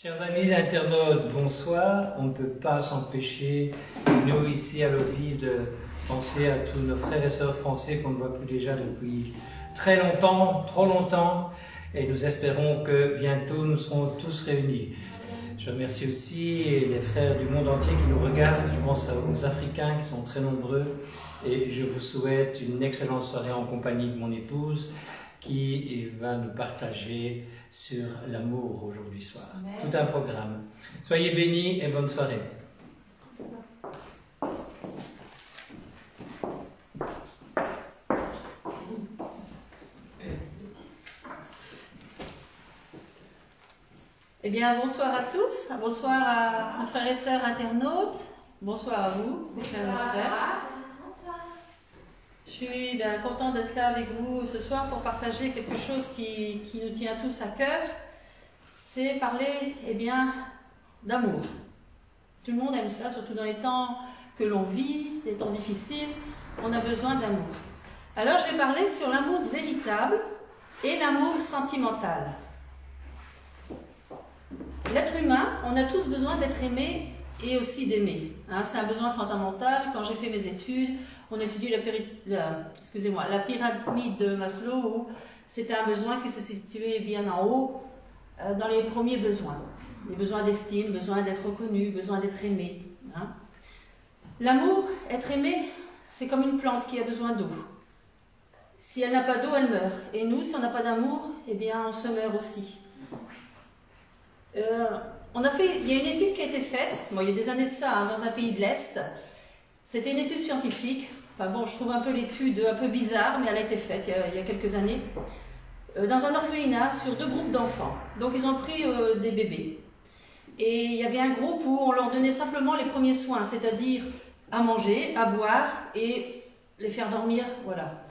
Chers amis internautes, bonsoir. On ne peut pas s'empêcher, nous ici à l'OVI, de penser à tous nos frères et sœurs français qu'on ne voit plus déjà depuis très longtemps, trop longtemps, et nous espérons que bientôt nous serons tous réunis. Je remercie aussi les frères du monde entier qui nous regardent, je pense aux Africains qui sont très nombreux, et je vous souhaite une excellente soirée en compagnie de mon épouse, qui va nous partager sur l'amour aujourd'hui soir. Amen. Tout un programme. Soyez bénis et bonne soirée. Eh bien, bonsoir à tous, bonsoir à nos frères et sœurs internautes, bonsoir à vous, mes frères et sœurs. Je suis bien contente d'être là avec vous ce soir pour partager quelque chose qui nous tient tous à cœur. C'est parler, eh bien, d'amour. Tout le monde aime ça, surtout dans les temps que l'on vit, des temps difficiles, on a besoin d'amour. Alors, je vais parler sur l'amour véritable et l'amour sentimental. L'être humain, on a tous besoin d'être aimé et aussi d'aimer. Hein, c'est un besoin fondamental. Quand j'ai fait mes études, on étudie la pyramide de Maslow, où c'était un besoin qui se situait bien en haut, dans les premiers besoins. Les besoins d'estime, besoin d'être reconnu, besoin d'être aimé. Hein. L'amour, être aimé, c'est comme une plante qui a besoin d'eau. Si elle n'a pas d'eau, elle meurt. Et nous, si on n'a pas d'amour, eh bien, on se meurt aussi. Il y a une étude qui a été faite, bon, il y a des années de ça, hein, dans un pays de l'Est. C'était une étude scientifique. Enfin bon, je trouve un peu l'étude un peu bizarre, mais elle a été faite il y a quelques années. Dans un orphelinat sur 2 groupes d'enfants. Donc ils ont pris des bébés. Et il y avait un groupe où on leur donnait simplement les premiers soins, c'est-à-dire à manger, à boire et les faire dormir, voilà.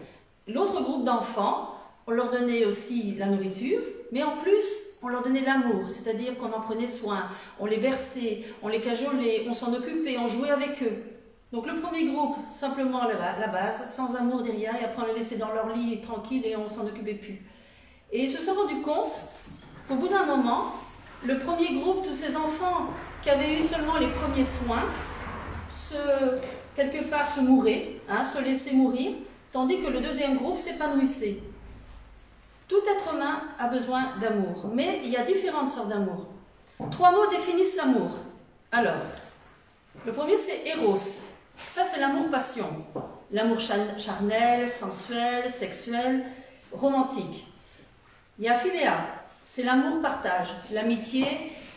L'autre groupe d'enfants, on leur donnait aussi la nourriture, mais en plus, on leur donnait l'amour, c'est-à-dire qu'on en prenait soin, on les berçait, on les cajolait, on s'en occupait, on jouait avec eux. Donc le premier groupe, simplement la base, sans amour derrière, et après on les laissait dans leur lit tranquille et on s'en occupait plus. Et ils se sont rendus compte qu'au bout d'un moment, le premier groupe, tous ces enfants qui avaient eu seulement les premiers soins, quelque part se mouraient, hein, se laissaient mourir, tandis que le deuxième groupe s'épanouissait. Tout être humain a besoin d'amour, mais il y a différentes sortes d'amour. 3 mots définissent l'amour. Alors, le premier c'est Eros. Ça c'est l'amour-passion. L'amour charnel, sensuel, sexuel, romantique. Il y a Philéa, c'est l'amour-partage. L'amitié,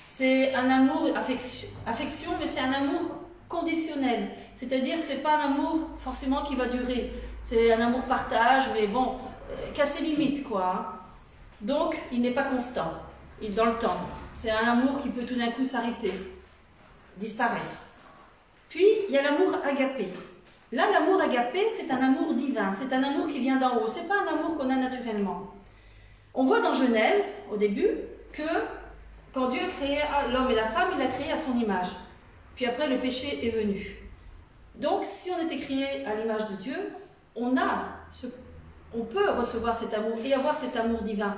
c'est un amour, affection, mais c'est un amour conditionnel. C'est-à-dire que ce n'est pas un amour forcément qui va durer. C'est un amour-partage, mais bon, qu'à ses limites, quoi. Donc, il n'est pas constant, il est dans le temps. C'est un amour qui peut tout d'un coup s'arrêter, disparaître. Puis, il y a l'amour agapé. Là, l'amour agapé, c'est un amour divin, c'est un amour qui vient d'en haut, c'est pas un amour qu'on a naturellement. On voit dans Genèse, au début, que quand Dieu créait l'homme et la femme, il l'a créé à son image. Puis après, le péché est venu. Donc, si on était créé à l'image de Dieu, on peut recevoir cet amour et avoir cet amour divin.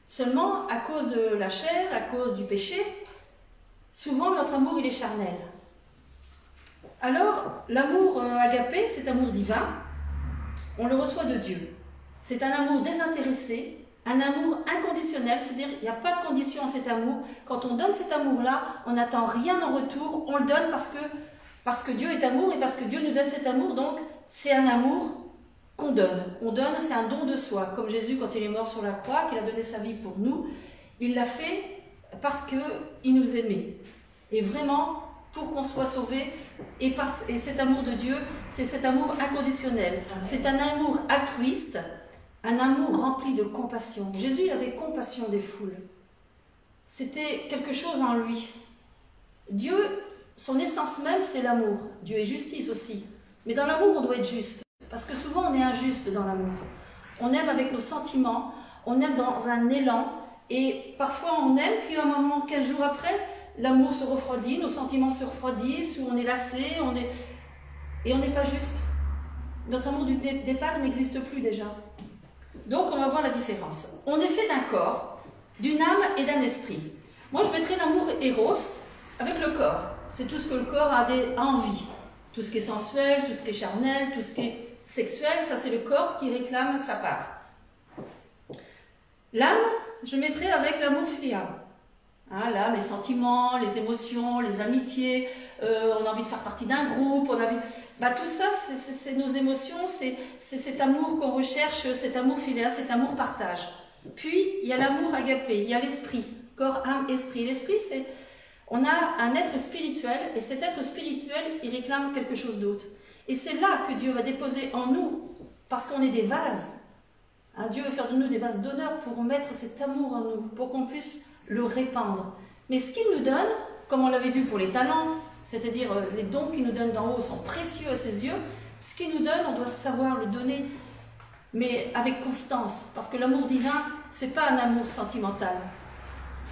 Seulement, à cause de la chair, à cause du péché, souvent notre amour il est charnel. Alors, l'amour agapé, cet amour divin, on le reçoit de Dieu. C'est un amour désintéressé, un amour inconditionnel, c'est-à-dire qu'il n'y a pas de condition à cet amour. Quand on donne cet amour-là, on n'attend rien en retour, on le donne parce que Dieu est amour et parce que Dieu nous donne cet amour, donc c'est un amour qu'on donne. On donne, c'est un don de soi. Comme Jésus, quand il est mort sur la croix, qu'il a donné sa vie pour nous, il l'a fait parce qu'il nous aimait. Et vraiment, pour qu'on soit sauvés, et cet amour de Dieu, c'est cet amour inconditionnel. C'est un amour altruiste, un amour rempli de compassion. Jésus avait compassion des foules. C'était quelque chose en lui. Dieu, son essence même, c'est l'amour. Dieu est justice aussi. Mais dans l'amour, on doit être juste. Parce que souvent, on est injuste dans l'amour. On aime avec nos sentiments, on aime dans un élan, et parfois on aime, puis à un moment, 15 jours après, l'amour se refroidit, nos sentiments se refroidissent, ou on est lassé, et on n'est pas juste. Notre amour du départ n'existe plus déjà. Donc on va voir la différence. On est fait d'un corps, d'une âme et d'un esprit. Moi, je mettrais l'amour éros avec le corps. C'est tout ce que le corps a envie. Tout ce qui est sensuel, tout ce qui est charnel, tout ce qui est sexuel, ça c'est le corps qui réclame sa part. L'âme, je mettrais avec l'amour filial. Hein, l'âme, les sentiments, les émotions, les amitiés, on a envie de faire partie d'un groupe, on a envie... tout ça, c'est nos émotions, c'est cet amour qu'on recherche, cet amour filial, cet amour partage. Puis, il y a l'amour agapé, il y a l'esprit, corps, âme, esprit. L'esprit, c'est... On a un être spirituel, et cet être spirituel, il réclame quelque chose d'autre. Et c'est là que Dieu va déposer en nous, parce qu'on est des vases. Hein, Dieu veut faire de nous des vases d'honneur pour mettre cet amour en nous, pour qu'on puisse le répandre. Mais ce qu'il nous donne, comme on l'avait vu pour les talents, c'est-à-dire les dons qu'il nous donne d'en haut sont précieux à ses yeux, ce qu'il nous donne, on doit savoir le donner, mais avec constance. Parce que l'amour divin, ce n'est pas un amour sentimental,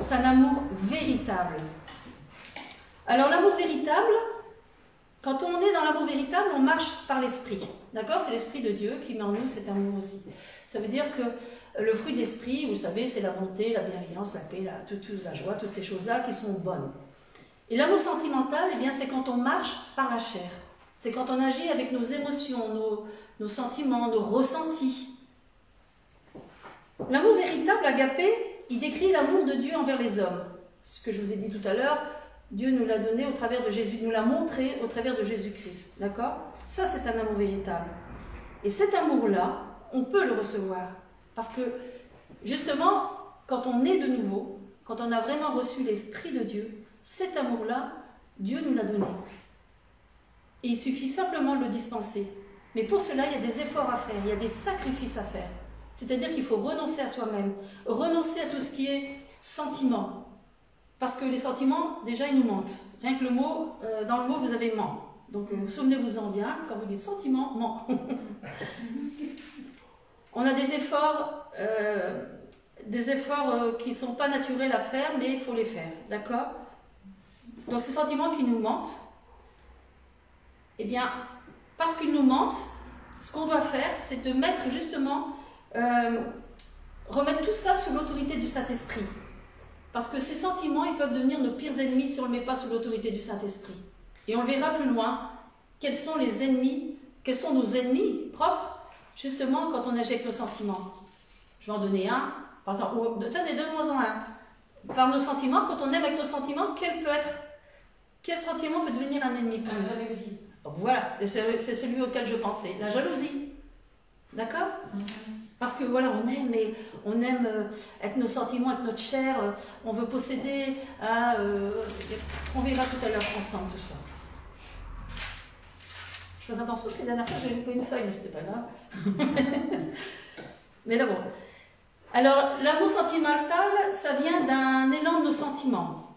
c'est un amour véritable. Alors l'amour véritable, quand on est dans l'amour véritable, on marche par l'esprit. D'accord? C'est l'esprit de Dieu qui met en nous cet amour aussi. Ça veut dire que le fruit de l'esprit, vous savez, c'est la bonté, la bienveillance, la paix, la joie, toutes ces choses-là qui sont bonnes. Et l'amour sentimental, eh bien, c'est quand on marche par la chair. C'est quand on agit avec nos émotions, nos sentiments, nos ressentis. L'amour véritable, agapé, il décrit l'amour de Dieu envers les hommes. Ce que je vous ai dit tout à l'heure, Dieu nous l'a donné au travers de Jésus, nous l'a montré au travers de Jésus-Christ. D'accord? Ça, c'est un amour véritable. Et cet amour-là, on peut le recevoir. Parce que, justement, quand on est de nouveau, quand on a vraiment reçu l'Esprit de Dieu, cet amour-là, Dieu nous l'a donné. Et il suffit simplement de le dispenser. Mais pour cela, il y a des efforts à faire, il y a des sacrifices à faire. C'est-à-dire qu'il faut renoncer à soi-même, renoncer à tout ce qui est sentiment. Parce que les sentiments, déjà, ils nous mentent. Rien que le mot, dans le mot, vous avez ment. Donc, souvenez-vous-en bien, quand vous dites sentiment, ment. On a des efforts qui ne sont pas naturels à faire, mais il faut les faire. D'accord? Donc, ces sentiments qui nous mentent, eh bien, parce qu'ils nous mentent, ce qu'on doit faire, c'est de mettre justement, remettre tout ça sous l'autorité du Saint-Esprit. Parce que ces sentiments, ils peuvent devenir nos pires ennemis si on ne le met pas sous l'autorité du Saint-Esprit. Et on verra plus loin quels sont les ennemis, quels sont nos ennemis propres, justement quand on agit avec nos sentiments. Je vais en donner un. Par exemple, donne-moi-en un. Par nos sentiments, quand on aime avec nos sentiments, quel sentiment peut devenir un ennemi pour nous? La jalousie. Voilà, c'est celui auquel je pensais. La jalousie. D'accord? Parce que voilà, on aime avec nos sentiments, avec notre chair, on veut posséder, on verra tout à l'heure ensemble tout ça. Je faisais attention parce que la dernière fois j'avais loupé une feuille, mais c'était pas grave. Mais là bon. Alors, l'amour sentimental, ça vient d'un élan de nos sentiments.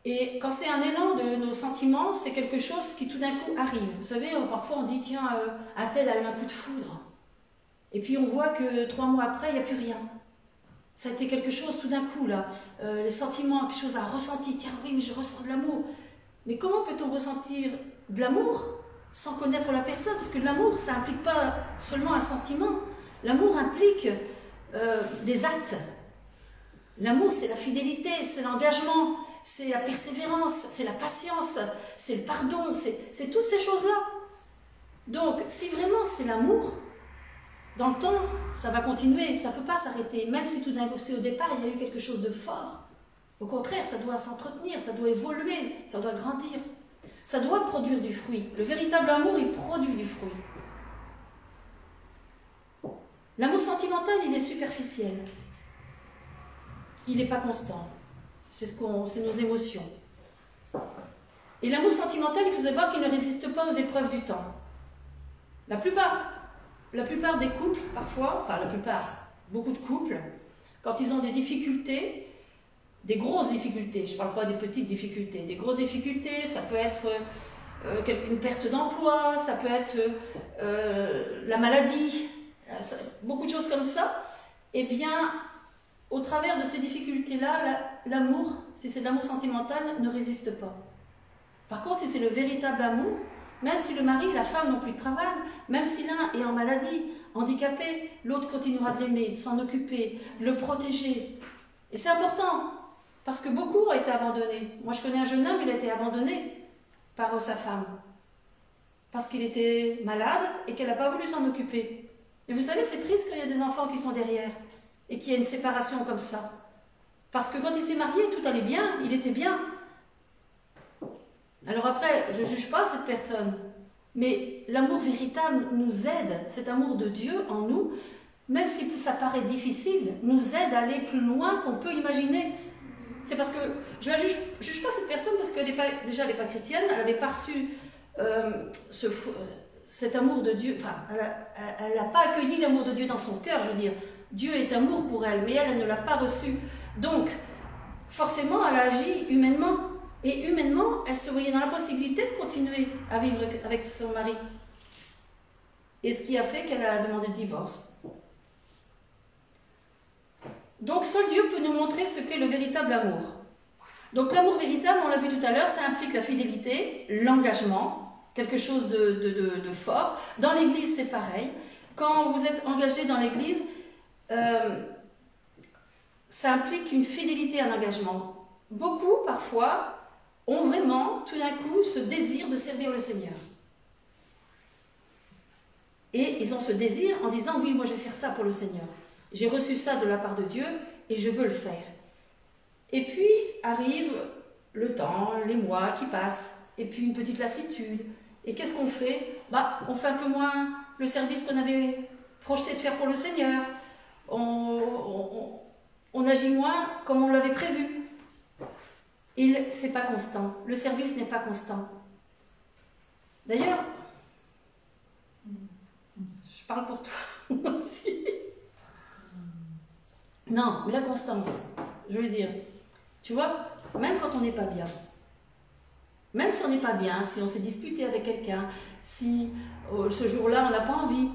Et quand c'est un élan de nos sentiments, c'est quelque chose qui tout d'un coup arrive. Vous savez, parfois on dit, tiens, un tel a eu un coup de foudre. Et puis on voit que 3 mois après, il n'y a plus rien. Ça a été quelque chose tout d'un coup, là. Les sentiments, quelque chose à ressentir. Tiens, oui, mais je ressens de l'amour. Mais comment peut-on ressentir de l'amour sans connaître la personne? Parce que l'amour, ça n'implique pas seulement un sentiment. L'amour implique des actes. L'amour, c'est la fidélité, c'est l'engagement, c'est la persévérance, c'est la patience, c'est le pardon, c'est toutes ces choses-là. Donc, si vraiment c'est l'amour, dans le temps, ça va continuer, ça ne peut pas s'arrêter, même si tout d'un coup, au départ, il y a eu quelque chose de fort. Au contraire, ça doit s'entretenir, ça doit évoluer, ça doit grandir. Ça doit produire du fruit. Le véritable amour, il produit du fruit. L'amour sentimental, il est superficiel. Il n'est pas constant. C'est nos émotions. Et l'amour sentimental, il faut savoir qu'il ne résiste pas aux épreuves du temps. La plupart des couples, parfois, beaucoup de couples, quand ils ont des difficultés, des grosses difficultés, je ne parle pas des petites difficultés, des grosses difficultés, ça peut être une perte d'emploi, ça peut être la maladie, beaucoup de choses comme ça, eh bien, au travers de ces difficultés-là, l'amour, si c'est de l'amour sentimental, ne résiste pas. Par contre, si c'est le véritable amour, même si le mari et la femme n'ont plus de travail, même si l'un est en maladie, handicapé, l'autre continuera de l'aimer, de s'en occuper, de le protéger. Et c'est important, Parce que beaucoup ont été abandonnés. Moi, je connais un jeune homme, il a été abandonné par sa femme. Parce qu'il était malade et qu'elle n'a pas voulu s'en occuper. Et vous savez, c'est triste qu'il y a des enfants qui sont derrière et qu'il y a une séparation comme ça. Parce que quand il s'est marié, tout allait bien, il était bien. Alors après, je ne juge pas cette personne, mais l'amour véritable nous aide, cet amour de Dieu en nous, même si ça paraît difficile, nous aide à aller plus loin qu'on peut imaginer. C'est parce que je ne juge pas cette personne parce qu'elle n'est pas, déjà elle n'est pas chrétienne, elle n'avait pas reçu cet amour de Dieu, enfin, elle n'a pas accueilli l'amour de Dieu dans son cœur, je veux dire. Dieu est amour pour elle, mais elle ne l'a pas reçu. Donc, forcément, elle a agi humainement. Et humainement, elle se voyait dans la possibilité de continuer à vivre avec son mari. Et ce qui a fait qu'elle a demandé le divorce. Donc, seul Dieu peut nous montrer ce qu'est le véritable amour. Donc, l'amour véritable, on l'a vu tout à l'heure, ça implique la fidélité, l'engagement, quelque chose de fort. Dans l'Église, c'est pareil. Quand vous êtes engagé dans l'Église, ça implique une fidélité, un engagement. Beaucoup, parfois, ont vraiment, tout d'un coup, ce désir de servir le Seigneur. Et ils ont ce désir en disant, oui, moi je vais faire ça pour le Seigneur. J'ai reçu ça de la part de Dieu et je veux le faire. Et puis arrive le temps, les mois qui passent, et puis une petite lassitude. Et qu'est-ce qu'on fait? On fait un peu moins le service qu'on avait projeté de faire pour le Seigneur. On agit moins comme on l'avait prévu. C'est pas constant. Le service n'est pas constant. D'ailleurs, je parle pour toi aussi. Non, mais la constance, je veux dire, tu vois, même quand on n'est pas bien, même si on n'est pas bien, si on s'est disputé avec quelqu'un, si ce jour-là on n'a pas envie,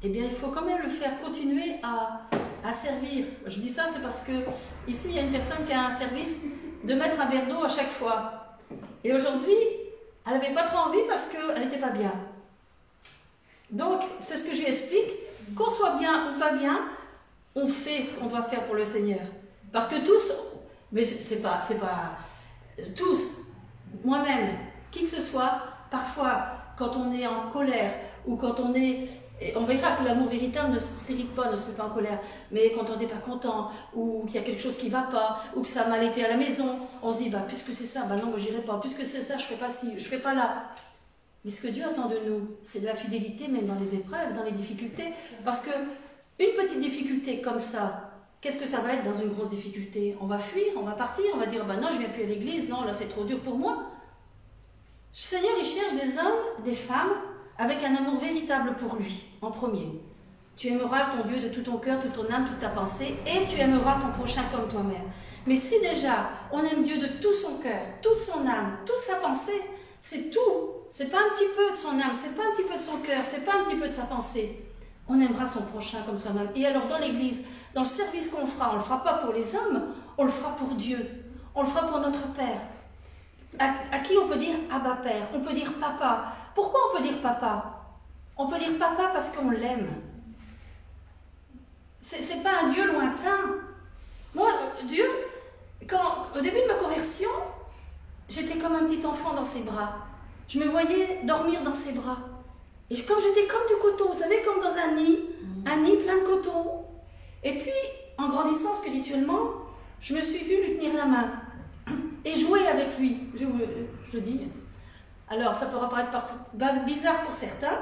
eh bien il faut quand même le faire continuer à servir. Je dis ça, c'est parce que ici il y a une personne qui a un service de mettre un verre d'eau à chaque fois. Et aujourd'hui, elle n'avait pas trop envie parce qu'elle n'était pas bien. Donc, c'est ce que je lui explique. Qu'on soit bien ou pas bien, on fait ce qu'on doit faire pour le Seigneur. Parce que tous, mais c'est pas tous, moi-même, qui que ce soit, parfois, quand on est en colère ou quand on est... Et on verra que l'amour véritable ne s'irrite pas, ne se met pas en colère. Mais quand on n'est pas content, ou qu'il y a quelque chose qui ne va pas, ou que ça a mal été à la maison, on se dit, puisque c'est ça, non, moi j'irai pas. Puisque c'est ça, je ne fais pas ci, je ne fais pas là. Mais ce que Dieu attend de nous, c'est de la fidélité, même dans les épreuves, dans les difficultés. Parce que une petite difficulté comme ça, qu'est-ce que ça va être dans une grosse difficulté? On va fuir, on va partir, on va dire, non, je ne viens plus à l'église, non, là c'est trop dur pour moi. Le Seigneur, il cherche des hommes, des femmes, avec un amour véritable pour lui, en premier. Tu aimeras ton Dieu de tout ton cœur, toute ton âme, toute ta pensée, et tu aimeras ton prochain comme toi-même. Mais si déjà, on aime Dieu de tout son cœur, toute son âme, toute sa pensée, c'est tout. C'est pas un petit peu de son âme, c'est pas un petit peu de son cœur, c'est pas un petit peu de sa pensée. On aimera son prochain comme soi-même. Et alors dans l'église, dans le service qu'on fera, on ne le fera pas pour les hommes, on le fera pour Dieu. On le fera pour notre Père. À qui on peut dire Abba Père, on peut dire Papa. Pourquoi on peut dire papa? On peut dire papa parce qu'on l'aime. C'est pas un Dieu lointain. Moi, Dieu, au début de ma conversion, j'étais comme un petit enfant dans ses bras. Je me voyais dormir dans ses bras. Et comme j'étais comme du coton, vous savez, comme dans un nid plein de coton. Et puis, en grandissant spirituellement, je me suis vue lui tenir la main et jouer avec lui. Je dis... Alors, ça pourra paraître bizarre pour certains,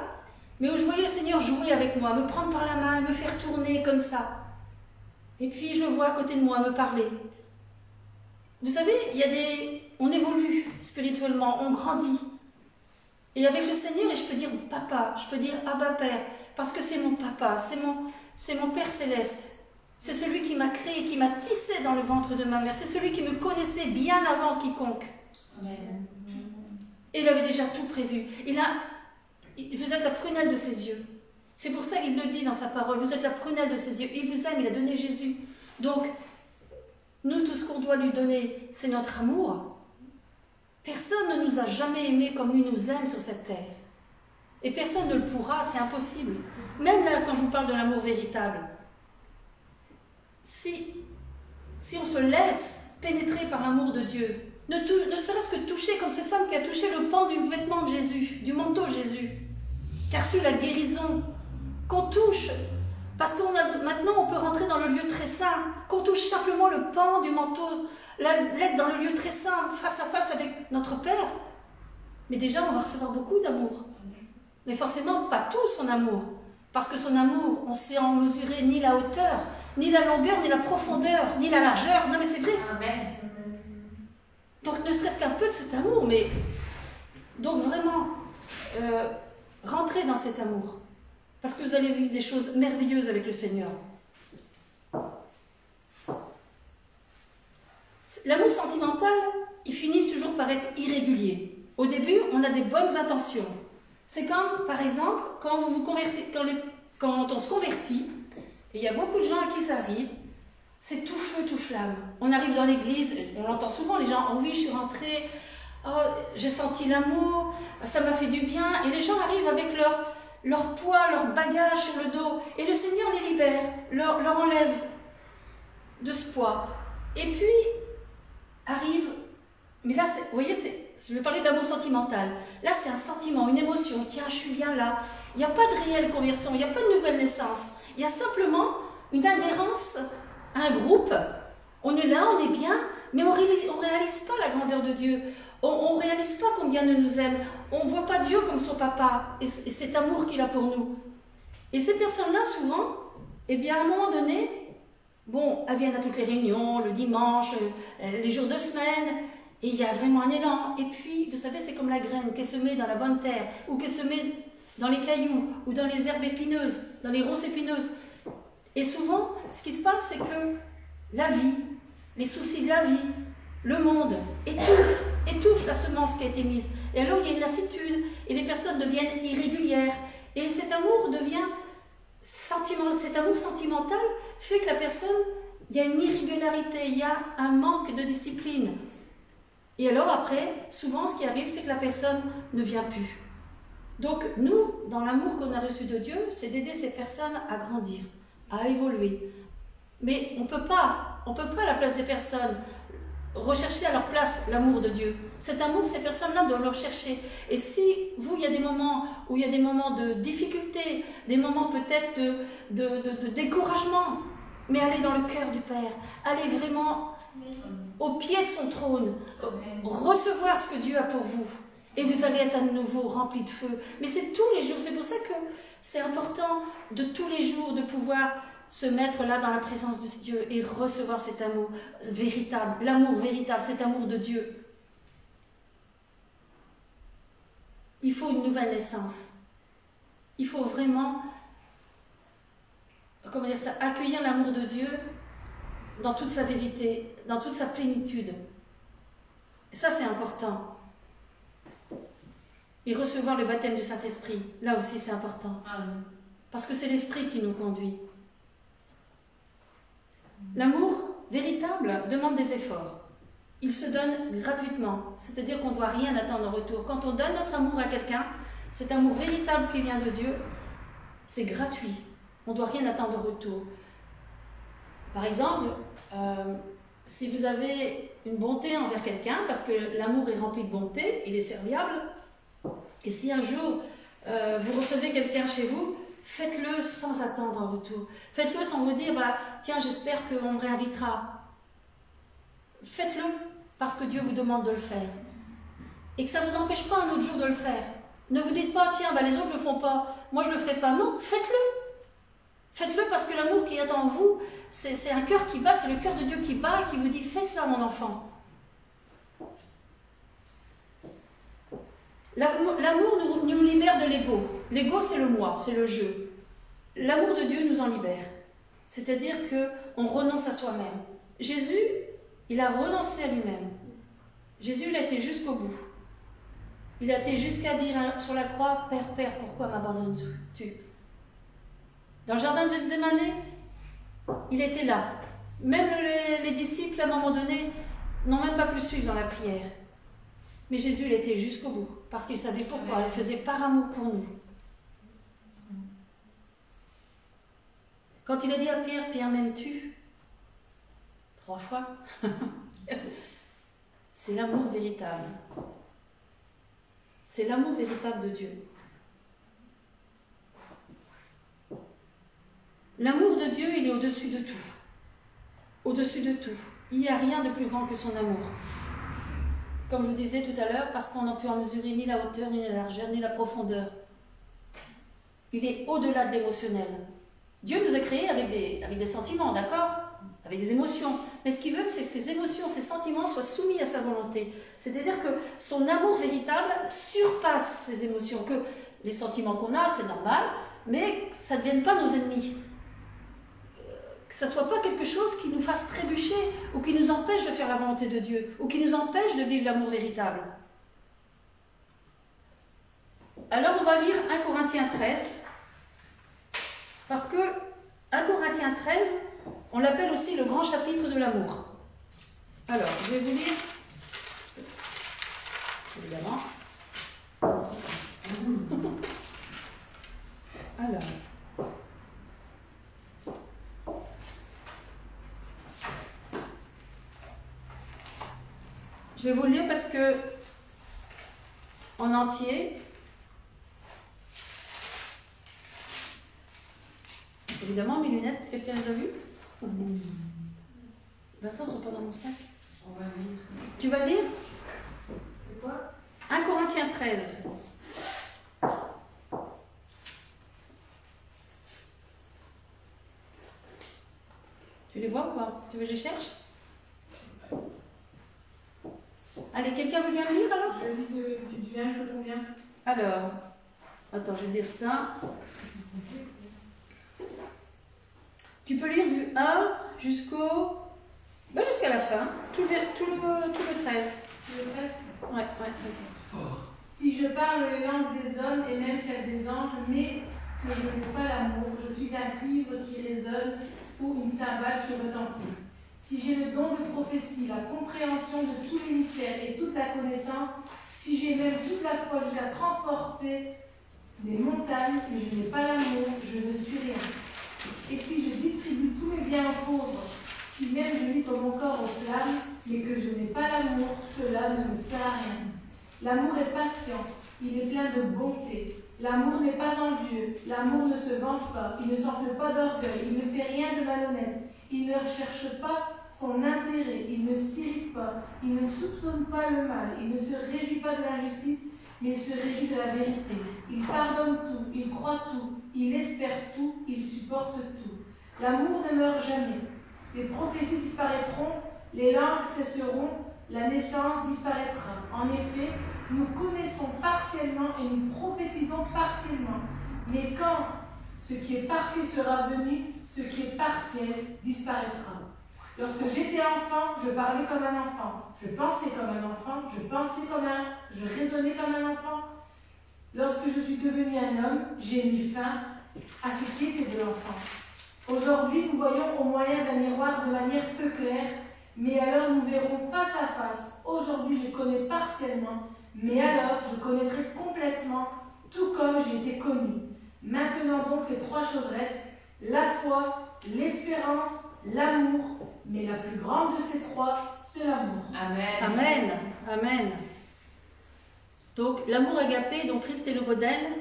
mais où je voyais le Seigneur jouer avec moi, me prendre par la main, me faire tourner comme ça. Et puis, je le vois à côté de moi, me parler. Vous savez, on évolue spirituellement, on grandit. Et avec le Seigneur, je peux dire papa, je peux dire Abba Père, parce que c'est mon papa, c'est mon Père Céleste. C'est celui qui m'a créé, qui m'a tissé dans le ventre de ma mère. C'est celui qui me connaissait bien avant quiconque. Amen. Et il avait déjà tout prévu. Vous êtes la prunelle de ses yeux. C'est pour ça qu'il le dit dans sa parole. Vous êtes la prunelle de ses yeux. Il vous aime, il a donné Jésus. Donc, nous, tout ce qu'on doit lui donner, c'est notre amour. Personne ne nous a jamais aimés comme lui nous aime sur cette terre. Et personne ne le pourra, c'est impossible. Même là, quand je vous parle de l'amour véritable, si on se laisse pénétrés par l'amour de Dieu. Ne serait-ce que toucher, comme cette femme qui a touché le pan du vêtement de Jésus, du manteau de Jésus, qui a reçu la guérison, qu'on touche, parce que maintenant on peut rentrer dans le lieu très saint, qu'on touche simplement le pan du manteau, l'être dans le lieu très saint, face à face avec notre Père. Mais déjà on va recevoir beaucoup d'amour. Mais forcément pas tout son amour, parce que son amour, on ne sait en mesurer ni la hauteur, ni la longueur, ni la profondeur, ni la largeur. Non mais c'est vrai. Amen. Donc ne serait-ce qu'un peu de cet amour, mais donc vraiment rentrez dans cet amour, parce que vous allez vivre des choses merveilleuses avec le Seigneur. L'amour sentimental, il finit toujours par être irrégulier. Au début, on a des bonnes intentions. C'est comme, par exemple, quand on se convertit, et il y a beaucoup de gens à qui ça arrive, c'est tout feu, tout flamme. On arrive dans l'église, on l'entend souvent, les gens, oh oui, je suis rentrée, oh, j'ai senti l'amour, ça m'a fait du bien. Et les gens arrivent avec leur poids, leur bagage sur le dos. Et le Seigneur les libère, leur enlève de ce poids. Et puis, arrive, mais là, vous voyez, je vais parler d'amour sentimental. Là, c'est un sentiment, une émotion. Tiens, je suis bien là. Il n'y a pas de réelle conversion, il n'y a pas de nouvelle naissance. Il y a simplement une adhérence à un groupe. On est là, on est bien, mais on réalise pas la grandeur de Dieu. On ne réalise pas combien il nous aime. On ne voit pas Dieu comme son papa et cet amour qu'il a pour nous. Et ces personnes-là, souvent, eh bien, à un moment donné, bon, elles viennent à toutes les réunions, le dimanche, les jours de semaine, et il y a vraiment un élan. Et puis, vous savez, c'est comme la graine qui est semée dans la bonne terre, ou qui est semée dans les cailloux, ou dans les herbes épineuses, dans les ronces épineuses. Et souvent, ce qui se passe, c'est que la vie, les soucis de la vie, le monde étouffe la semence qui a été mise. Et alors, il y a une lassitude, et les personnes deviennent irrégulières. Et cet amour devient cet amour sentimental fait que la personne, il y a une irrégularité, il y a un manque de discipline. Et alors après, souvent ce qui arrive, c'est que la personne ne vient plus. Donc nous, dans l'amour qu'on a reçu de Dieu, c'est d'aider ces personnes à grandir, à évoluer. Mais on ne peut pas à la place des personnes rechercher à leur place l'amour de Dieu. Cet amour, ces personnes-là doivent le rechercher. Et si vous, il y a des moments où il y a des moments de difficulté, des moments peut-être de découragement, mais allez dans le cœur du Père, allez vraiment au pied de son trône, recevoir ce que Dieu a pour vous. Et vous allez être à nouveau rempli de feu. Mais c'est tous les jours. C'est pour ça que c'est important de tous les jours de pouvoir se mettre là dans la présence de Dieu et recevoir cet amour véritable, l'amour véritable, cet amour de Dieu. Il faut une nouvelle naissance. Il faut vraiment, comment dire ça, accueillir l'amour de Dieu dans toute sa vérité, dans toute sa plénitude. Et ça, c'est important. Et recevoir le baptême du Saint-Esprit, là aussi, c'est important. Parce que c'est l'Esprit qui nous conduit. L'amour véritable demande des efforts. Il se donne gratuitement, c'est-à-dire qu'on ne doit rien attendre en retour. Quand on donne notre amour à quelqu'un, cet amour véritable qui vient de Dieu, c'est gratuit. On ne doit rien attendre en retour. Par exemple, si vous avez une bonté envers quelqu'un, parce que l'amour est rempli de bonté, il est serviable, et si un jour vous recevez quelqu'un chez vous, faites-le sans attendre en retour. Faites-le sans vous dire, bah, tiens, j'espère qu'on me réinvitera. Faites-le parce que Dieu vous demande de le faire. Et que ça ne vous empêche pas un autre jour de le faire. Ne vous dites pas, tiens, bah, les autres ne le font pas, moi je ne le ferai pas. Non, faites-le. Faites-le parce que l'amour qui est en vous, c'est un cœur qui bat, c'est le cœur de Dieu qui bat et qui vous dit, fais ça mon enfant. L'amour nous libère de l'ego. L'ego, c'est le moi, c'est le jeu. L'amour de Dieu nous en libère. C'est-à-dire qu'on renonce à soi-même. Jésus, il a renoncé à lui-même. Jésus, il a été jusqu'au bout. Il a été jusqu'à dire sur la croix, Père, Père, pourquoi m'abandonnes-tu? Dans le jardin de Gethsémane, il était là. Même les disciples, à un moment donné, n'ont même pas pu suivre dans la prière. Mais Jésus, il était jusqu'au bout, parce qu'il savait pourquoi. Il le faisait par amour pour nous. Quand il a dit à Pierre, Pierre, m'aimes-tu? 3 fois. c'est l'amour véritable. C'est l'amour véritable de Dieu. L'amour de Dieu, il est au-dessus de tout. Au-dessus de tout. Il n'y a rien de plus grand que son amour. Comme je vous disais tout à l'heure, parce qu'on n'a pu en mesurer ni la hauteur, ni la largeur, ni la profondeur. Il est au-delà de l'émotionnel. Dieu nous a créés avec des sentiments, d'accord? Avec des émotions. Mais ce qu'il veut, c'est que ces émotions, ces sentiments soient soumis à sa volonté. C'est-à-dire que son amour véritable surpasse ces émotions. Que les sentiments qu'on a, c'est normal, mais que ça ne devienne pas nos ennemis. Que ça ne soit pas quelque chose qui nous fasse trébucher ou qui nous empêche de faire la volonté de Dieu ou qui nous empêche de vivre l'amour véritable. Alors on va lire 1 Corinthiens 13 parce que 1 Corinthiens 13, on l'appelle aussi le grand chapitre de l'amour. Alors, je vais vous lire, évidemment. Alors. Je vais vous le lire parce que, en entier, évidemment, mes lunettes, quelqu'un les a vues? Vincent, elles ne sont pas dans mon sac. On va lire. Tu vas le lire? C'est quoi? 1 Corinthiens 13. Tu les vois ou pas? Tu veux que je les cherche? Allez, quelqu'un veut bien le lire alors? Je lis du 1 jusqu'au combien? Alors, attends, je vais dire ça. Tu peux lire du 1 jusqu'à la fin, tout le 13. Tout le 13? Ouais, vas-y. Si je parle les langues des hommes et même celles des anges, mais que je n'ai pas l'amour, je suis un cuivre qui résonne ou une cymbale qui retentit. Si j'ai le don de prophétie, la compréhension de tous les mystères et toute la connaissance, si j'ai même toute la foi jusqu'à transporter des montagnes, mais je n'ai pas l'amour, je ne suis rien. Et si je distribue tous mes biens aux pauvres, si même je lis mon corps aux flammes, mais que je n'ai pas l'amour, cela ne me sert à rien. L'amour est patient, il est plein de bonté. L'amour n'est pas envieux, l'amour ne se vante pas, il ne s'enfle pas d'orgueil, il ne fait rien de malhonnête, il ne recherche pas son intérêt, il ne s'irrite pas, il ne soupçonne pas le mal, il ne se réjouit pas de l'injustice, mais il se réjouit de la vérité. Il pardonne tout, il croit tout, il espère tout, il supporte tout. L'amour ne meurt jamais. Les prophéties disparaîtront, les langues cesseront, la naissance disparaîtra. En effet, nous connaissons partiellement et nous prophétisons partiellement. Mais quand ce qui est parfait sera venu, ce qui est partiel disparaîtra. Lorsque j'étais enfant, je parlais comme un enfant, je pensais comme un enfant, je raisonnais comme un enfant. Lorsque je suis devenu un homme, j'ai mis fin à ce qui était de l'enfant. Aujourd'hui, nous voyons au moyen d'un miroir de manière peu claire, mais alors nous verrons face à face. Aujourd'hui, je connais partiellement, mais alors je connaîtrai complètement, tout comme j'ai été connu. Maintenant donc, ces trois choses restent, la foi, l'espérance, l'amour, mais la plus grande de ces trois, c'est l'amour. Amen. Amen. Amen. Donc, l'amour agapé, dont Christ est le modèle,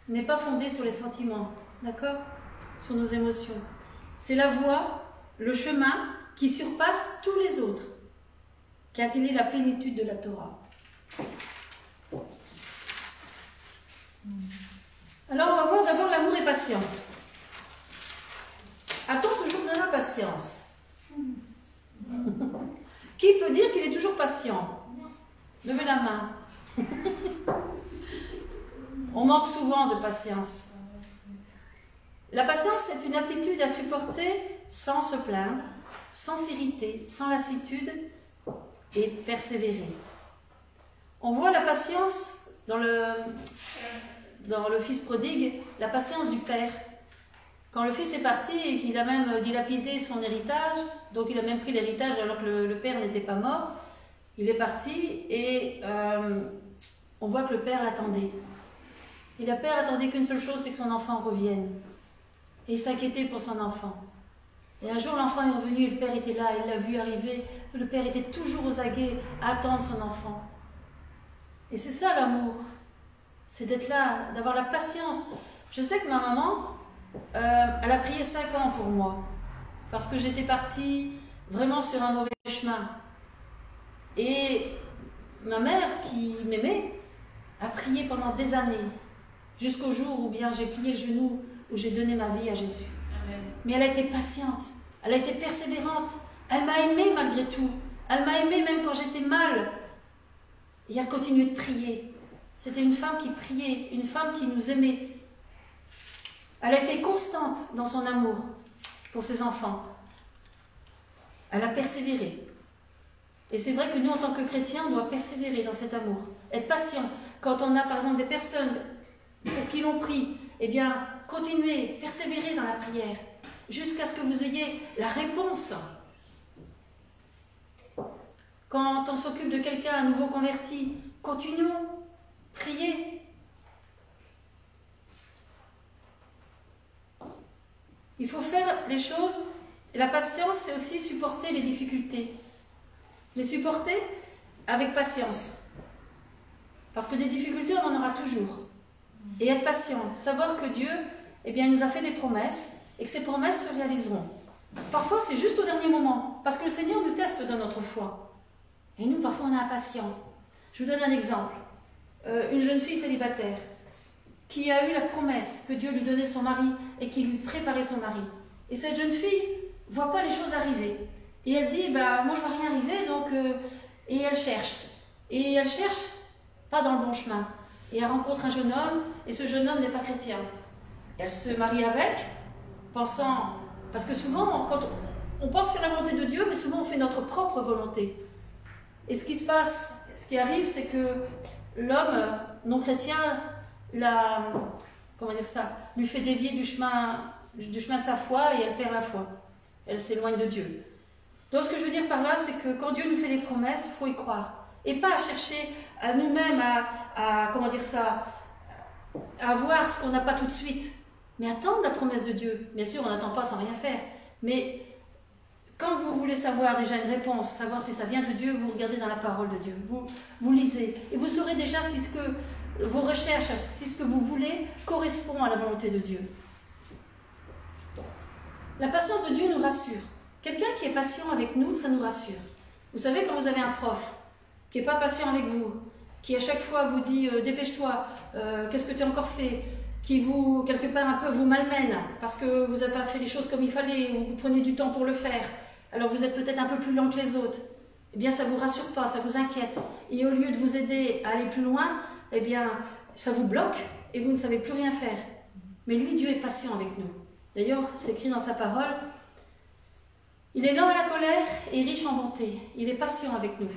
n'est pas fondé sur les sentiments, d'accord? Sur nos émotions. C'est la voie, le chemin qui surpasse tous les autres, car il est la plénitude de la Torah. Alors, on va voir d'abord l'amour est patient. A-t-on toujours de la patience? Qui peut dire qu'il est toujours patient? Levez la main. On manque souvent de patience. La patience, c'est une aptitude à supporter sans se plaindre, sans s'irriter, sans lassitude et persévérer. On voit la patience dans le fils prodigue, la patience du père. Quand le fils est parti et qu'il a même dilapidé son héritage, donc il a même pris l'héritage alors que le père n'était pas mort, il est parti et on voit que le père l'attendait. Et le père attendait qu'une seule chose, c'est que son enfant revienne. Et il s'inquiétait pour son enfant. Et un jour, l'enfant est revenu, le père était là, il l'a vu arriver. Le père était toujours aux aguets à attendre son enfant. Et c'est ça l'amour. C'est d'être là, d'avoir la patience. Je sais que ma maman, elle a prié 5 ans pour moi. Parce que j'étais partie vraiment sur un mauvais chemin. Et ma mère, qui m'aimait, a prié pendant des années. Jusqu'au jour où bien j'ai plié le genou, où j'ai donné ma vie à Jésus. Amen. Mais elle a été patiente, elle a été persévérante, elle m'a aimée malgré tout, elle m'a aimée même quand j'étais mal. Et elle continuait de prier. C'était une femme qui priait, une femme qui nous aimait. Elle a été constante dans son amour pour ses enfants. Elle a persévéré. Et c'est vrai que nous, en tant que chrétiens, on doit persévérer dans cet amour, être patient. Quand on a par exemple des personnes pour qui l'on prie, eh bien, continuez, persévérez dans la prière, jusqu'à ce que vous ayez la réponse. Quand on s'occupe de quelqu'un, un nouveau converti, continuons, priez. Il faut faire les choses, et la patience, c'est aussi supporter les difficultés. Les supporter avec patience. Parce que des difficultés, on en aura toujours. Et être patient, savoir que Dieu, eh bien, nous a fait des promesses et que ces promesses se réaliseront. Parfois, c'est juste au dernier moment, parce que le Seigneur nous teste dans notre foi. Et nous, parfois, on est impatients. Je vous donne un exemple. Une jeune fille célibataire qui a eu la promesse que Dieu lui donnait son mari et qui lui préparait son mari. Et cette jeune fille ne voit pas les choses arriver. Et elle dit, bah, moi, je ne vois rien arriver, donc... et elle cherche. Et elle cherche pas dans le bon chemin. Et elle rencontre un jeune homme, et ce jeune homme n'est pas chrétien. Elle se marie avec, pensant... Parce que souvent, quand on pense faire la volonté de Dieu, mais souvent on fait notre propre volonté. Et ce qui se passe, ce qui arrive, c'est que l'homme non chrétien, lui fait dévier du chemin de sa foi, et elle perd la foi. Elle s'éloigne de Dieu. Donc ce que je veux dire par là, c'est que quand Dieu nous fait des promesses, il faut y croire. Et pas à chercher à nous-mêmes à voir ce qu'on n'a pas tout de suite. Mais attendre la promesse de Dieu. Bien sûr, on n'attend pas sans rien faire. Mais quand vous voulez savoir déjà une réponse, savoir si ça vient de Dieu, vous regardez dans la parole de Dieu. Vous lisez. Et vous saurez déjà si ce que vos recherches, si ce que vous voulez correspond à la volonté de Dieu. La patience de Dieu nous rassure. Quelqu'un qui est patient avec nous, ça nous rassure. Vous savez, quand vous avez un prof qui n'est pas patient avec vous, qui à chaque fois vous dit dépêche-toi, qu'est-ce que tu as encore fait, qui vous, quelque part un peu, vous malmène parce que vous n'avez pas fait les choses comme il fallait, ou vous prenez du temps pour le faire, alors vous êtes peut-être un peu plus lent que les autres, eh bien ça ne vous rassure pas, ça vous inquiète. Et au lieu de vous aider à aller plus loin, eh bien ça vous bloque et vous ne savez plus rien faire. Mais lui, Dieu est patient avec nous. D'ailleurs, c'est écrit dans sa parole, il est lent à la colère et riche en bonté. Il est patient avec nous.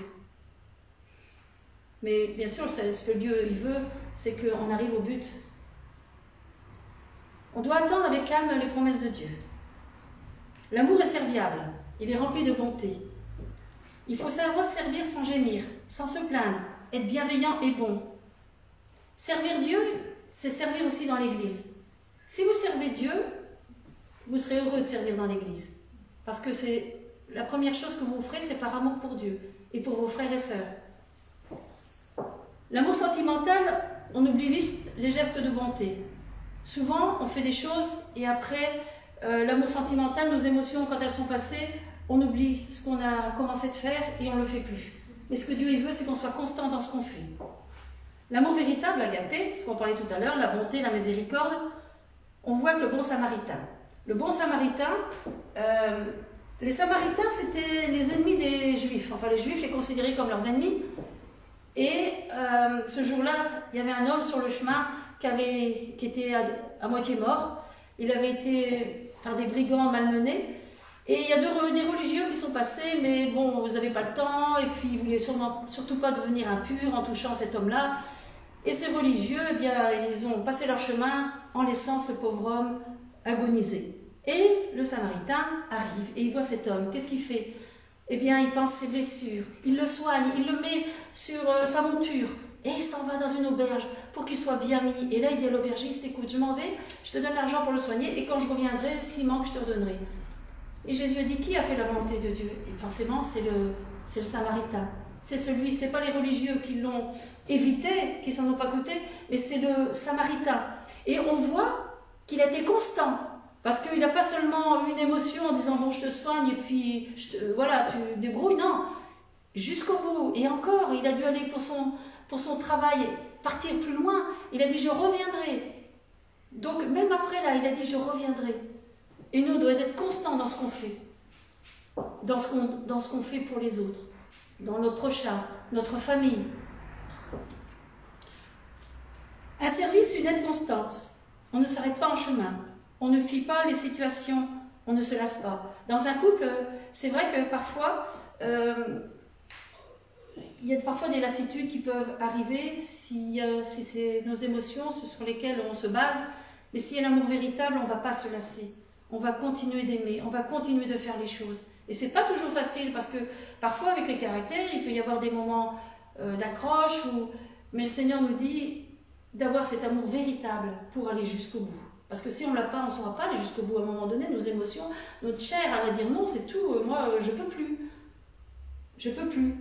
Mais bien sûr, ce que Dieu il veut, c'est qu'on arrive au but. On doit attendre avec calme les promesses de Dieu. L'amour est serviable, il est rempli de bonté. Il faut savoir servir sans gémir, sans se plaindre, être bienveillant et bon. Servir Dieu, c'est servir aussi dans l'Église. Si vous servez Dieu, vous serez heureux de servir dans l'Église. Parce que c'est la première chose que vous ferez, c'est par amour pour Dieu et pour vos frères et sœurs. L'amour sentimental, on oublie vite les gestes de bonté. Souvent, on fait des choses et après, l'amour sentimental, nos émotions, quand elles sont passées, on oublie ce qu'on a commencé de faire et on ne le fait plus. Mais ce que Dieu il veut, c'est qu'on soit constant dans ce qu'on fait. L'amour véritable, l'agapé, ce qu'on parlait tout à l'heure, la bonté, la miséricorde, on voit que le bon samaritain. Le bon samaritain, les samaritains, c'était les ennemis des juifs. Enfin, les juifs les considéraient comme leurs ennemis. Et ce jour-là, il y avait un homme sur le chemin qui était à moitié mort. Il avait été par des brigands malmenés. Et il y a des religieux qui sont passés, mais bon, vous n'avez pas le temps, et puis ils ne voulaient surtout pas devenir impurs en touchant cet homme-là. Et ces religieux, eh bien, ils ont passé leur chemin en laissant ce pauvre homme agoniser. Et le Samaritain arrive, et il voit cet homme. Qu'est-ce qu'il fait? Eh bien, il pense ses blessures, il le soigne, il le met sur sa monture, et il s'en va dans une auberge pour qu'il soit bien mis. Et là, il dit à l'aubergiste, écoute, je m'en vais, je te donne l'argent pour le soigner, et quand je reviendrai, s'il manque, je te redonnerai. Et Jésus a dit, qui a fait la volonté de Dieu? Et forcément, c'est le Samaritain. C'est celui, c'est pas les religieux qui l'ont évité, qui s'en ont pas coûté, mais c'est le Samaritain. Et on voit qu'il a été constant, parce qu'il n'a pas seulement eu une émotion en disant, bon, je te soigne, et puis, voilà, tu débrouilles, non. Jusqu'au bout. Et encore, il a dû aller pour son travail, partir plus loin. Il a dit, je reviendrai. Donc, même après, là, il a dit, je reviendrai. Et nous, on doit être constants dans ce qu'on fait. Dans ce qu'on fait pour les autres. Dans notre prochain, notre famille. Un service, une aide constante. On ne s'arrête pas en chemin. On ne fuit pas les situations. On ne se lasse pas. Dans un couple, c'est vrai que parfois, il y a parfois des lassitudes qui peuvent arriver si c'est nos émotions sur lesquelles on se base. Mais s'il y a l'amour véritable, on ne va pas se lasser. On va continuer d'aimer. On va continuer de faire les choses. Et c'est pas toujours facile parce que parfois avec les caractères, il peut y avoir des moments d'accroche. Mais le Seigneur nous dit d'avoir cet amour véritable pour aller jusqu'au bout. Parce que si on ne l'a pas, on ne saura pas aller jusqu'au bout. À un moment donné, nos émotions, notre chair, elle va dire non, c'est tout, moi je ne peux plus. Je ne peux plus.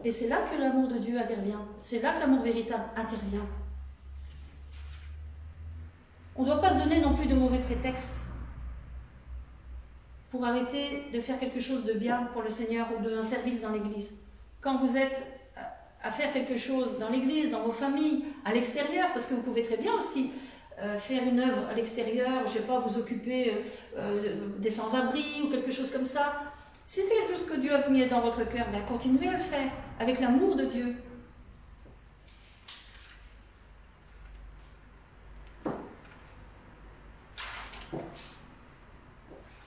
Et c'est là que l'amour de Dieu intervient. C'est là que l'amour véritable intervient. On ne doit pas se donner non plus de mauvais prétextes pour arrêter de faire quelque chose de bien pour le Seigneur ou d'un service dans l'Église. Quand vous êtes à faire quelque chose dans l'Église, dans vos familles, à l'extérieur, parce que vous pouvez très bien aussi faire une œuvre à l'extérieur, je ne sais pas, vous occuper des sans-abri ou quelque chose comme ça. Si c'est quelque chose que Dieu a mis dans votre cœur, ben continuez à le faire avec l'amour de Dieu.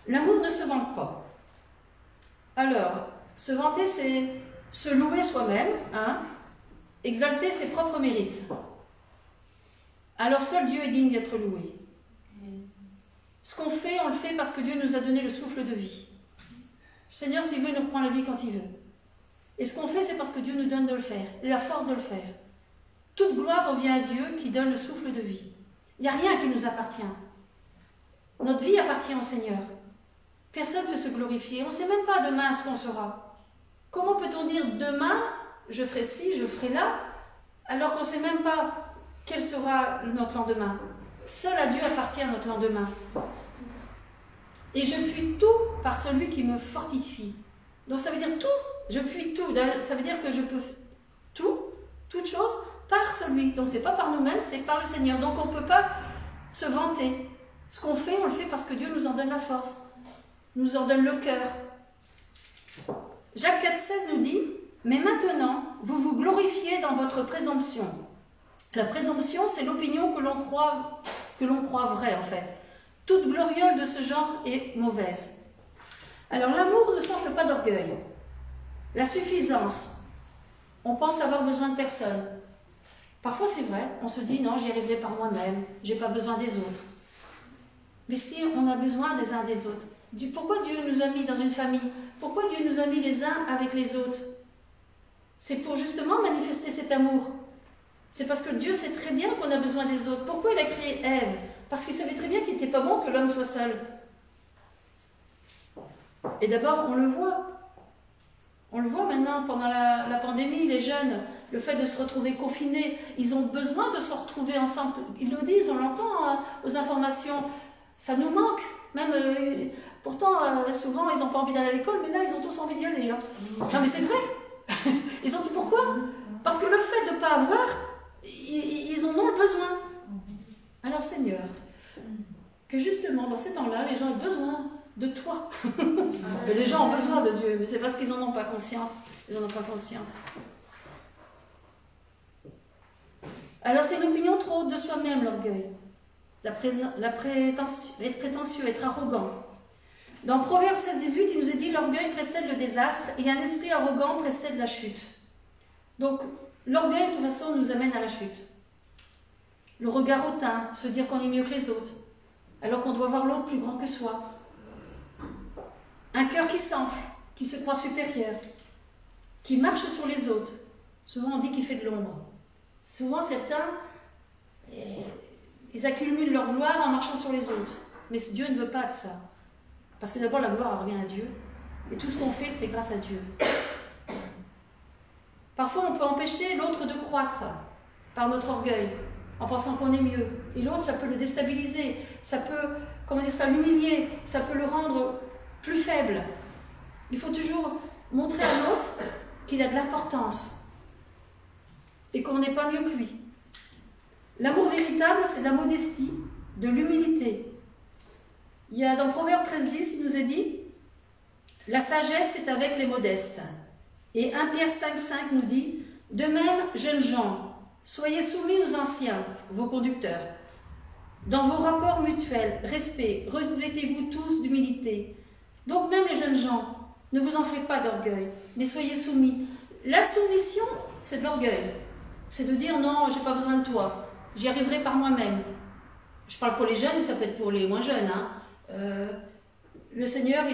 L'amour ne se vante pas. Alors, se vanter, c'est se louer soi-même, hein, exalter ses propres mérites. Alors seul Dieu est digne d'être loué. Ce qu'on fait, on le fait parce que Dieu nous a donné le souffle de vie. Le Seigneur, s'il veut, il nous prend la vie quand il veut. Et ce qu'on fait, c'est parce que Dieu nous donne de le faire, et la force de le faire. Toute gloire revient à Dieu qui donne le souffle de vie. Il n'y a rien qui nous appartient. Notre vie appartient au Seigneur. Personne ne peut se glorifier. On ne sait même pas demain ce qu'on sera. Comment peut-on dire demain, je ferai ci, je ferai là, alors qu'on ne sait même pas quel sera notre lendemain? Seul à Dieu appartient notre lendemain. Et je puis tout par celui qui me fortifie. Donc ça veut dire tout, je puis tout. Ça veut dire que je peux tout, toute chose, par celui. Donc c'est pas par nous-mêmes, c'est par le Seigneur. Donc on ne peut pas se vanter. Ce qu'on fait, on le fait parce que Dieu nous en donne la force. Nous en donne le cœur. Jacques 4,16 nous dit, « Mais maintenant, vous vous glorifiez dans votre présomption. » La présomption, c'est l'opinion que l'on croit vraie, en fait. Toute gloriole de ce genre est mauvaise. Alors, l'amour ne s'enfle pas d'orgueil. La suffisance, on pense avoir besoin de personne. Parfois, c'est vrai, on se dit, non, j'y arriverai par moi-même, j'ai pas besoin des autres. Mais si on a besoin des uns des autres, pourquoi Dieu nous a mis dans une famille? Pourquoi Dieu nous a mis les uns avec les autres? C'est pour justement manifester cet amour. C'est parce que Dieu sait très bien qu'on a besoin des autres. Pourquoi il a créé Ève? Parce qu'il savait très bien qu'il n'était pas bon que l'homme soit seul. Et d'abord, on le voit. On le voit maintenant pendant la pandémie, les jeunes, le fait de se retrouver confinés, ils ont besoin de se retrouver ensemble. Ils le disent, on l'entend hein, aux informations. Ça nous manque. Même, pourtant, souvent, ils n'ont pas envie d'aller à l'école, mais là, ils ont tous envie d'y aller. Hein. Non, mais c'est vrai. Ils ont dit pourquoi? Parce que le fait de ne pas avoir, ils en ont le besoin. Alors, Seigneur, que justement, dans ces temps-là, les gens aient besoin de toi. Les gens ont besoin de Dieu, mais c'est parce qu'ils n'en ont pas conscience. Ils n'en ont pas conscience. Alors, c'est une opinion trop haute de soi-même, l'orgueil. Être prétentieux, être arrogant. Dans Proverbe 16-18, il nous est dit « L'orgueil précède le désastre et un esprit arrogant précède la chute. » Donc, l'orgueil, de toute façon, nous amène à la chute. Le regard hautain, se dire qu'on est mieux que les autres, alors qu'on doit voir l'autre plus grand que soi. Un cœur qui s'enfle, qui se croit supérieur, qui marche sur les autres. Souvent, on dit qu'il fait de l'ombre. Souvent, certains... Ils accumulent leur gloire en marchant sur les autres. Mais Dieu ne veut pas de ça. Parce que d'abord, la gloire revient à Dieu. Et tout ce qu'on fait, c'est grâce à Dieu. Parfois, on peut empêcher l'autre de croître par notre orgueil, en pensant qu'on est mieux. Et l'autre, ça peut le déstabiliser, ça peut, comment dire ça, l'humilier, ça peut le rendre plus faible. Il faut toujours montrer à l'autre qu'il a de l'importance et qu'on n'est pas mieux que lui. L'amour véritable, c'est de la modestie, de l'humilité. Il y a dans Proverbe 13:10, il nous est dit « La sagesse est avec les modestes ». Et 1 Pierre 5,5 nous dit « De même, jeunes gens, soyez soumis aux anciens, vos conducteurs. Dans vos rapports mutuels, respect, revêtez-vous tous d'humilité. Donc même les jeunes gens, ne vous en faites pas d'orgueil, mais soyez soumis. » La soumission, c'est de l'orgueil. C'est de dire « Non, je n'ai pas besoin de toi, j'y arriverai par moi-même. » Je parle pour les jeunes, mais ça peut être pour les moins jeunes. Le Seigneur,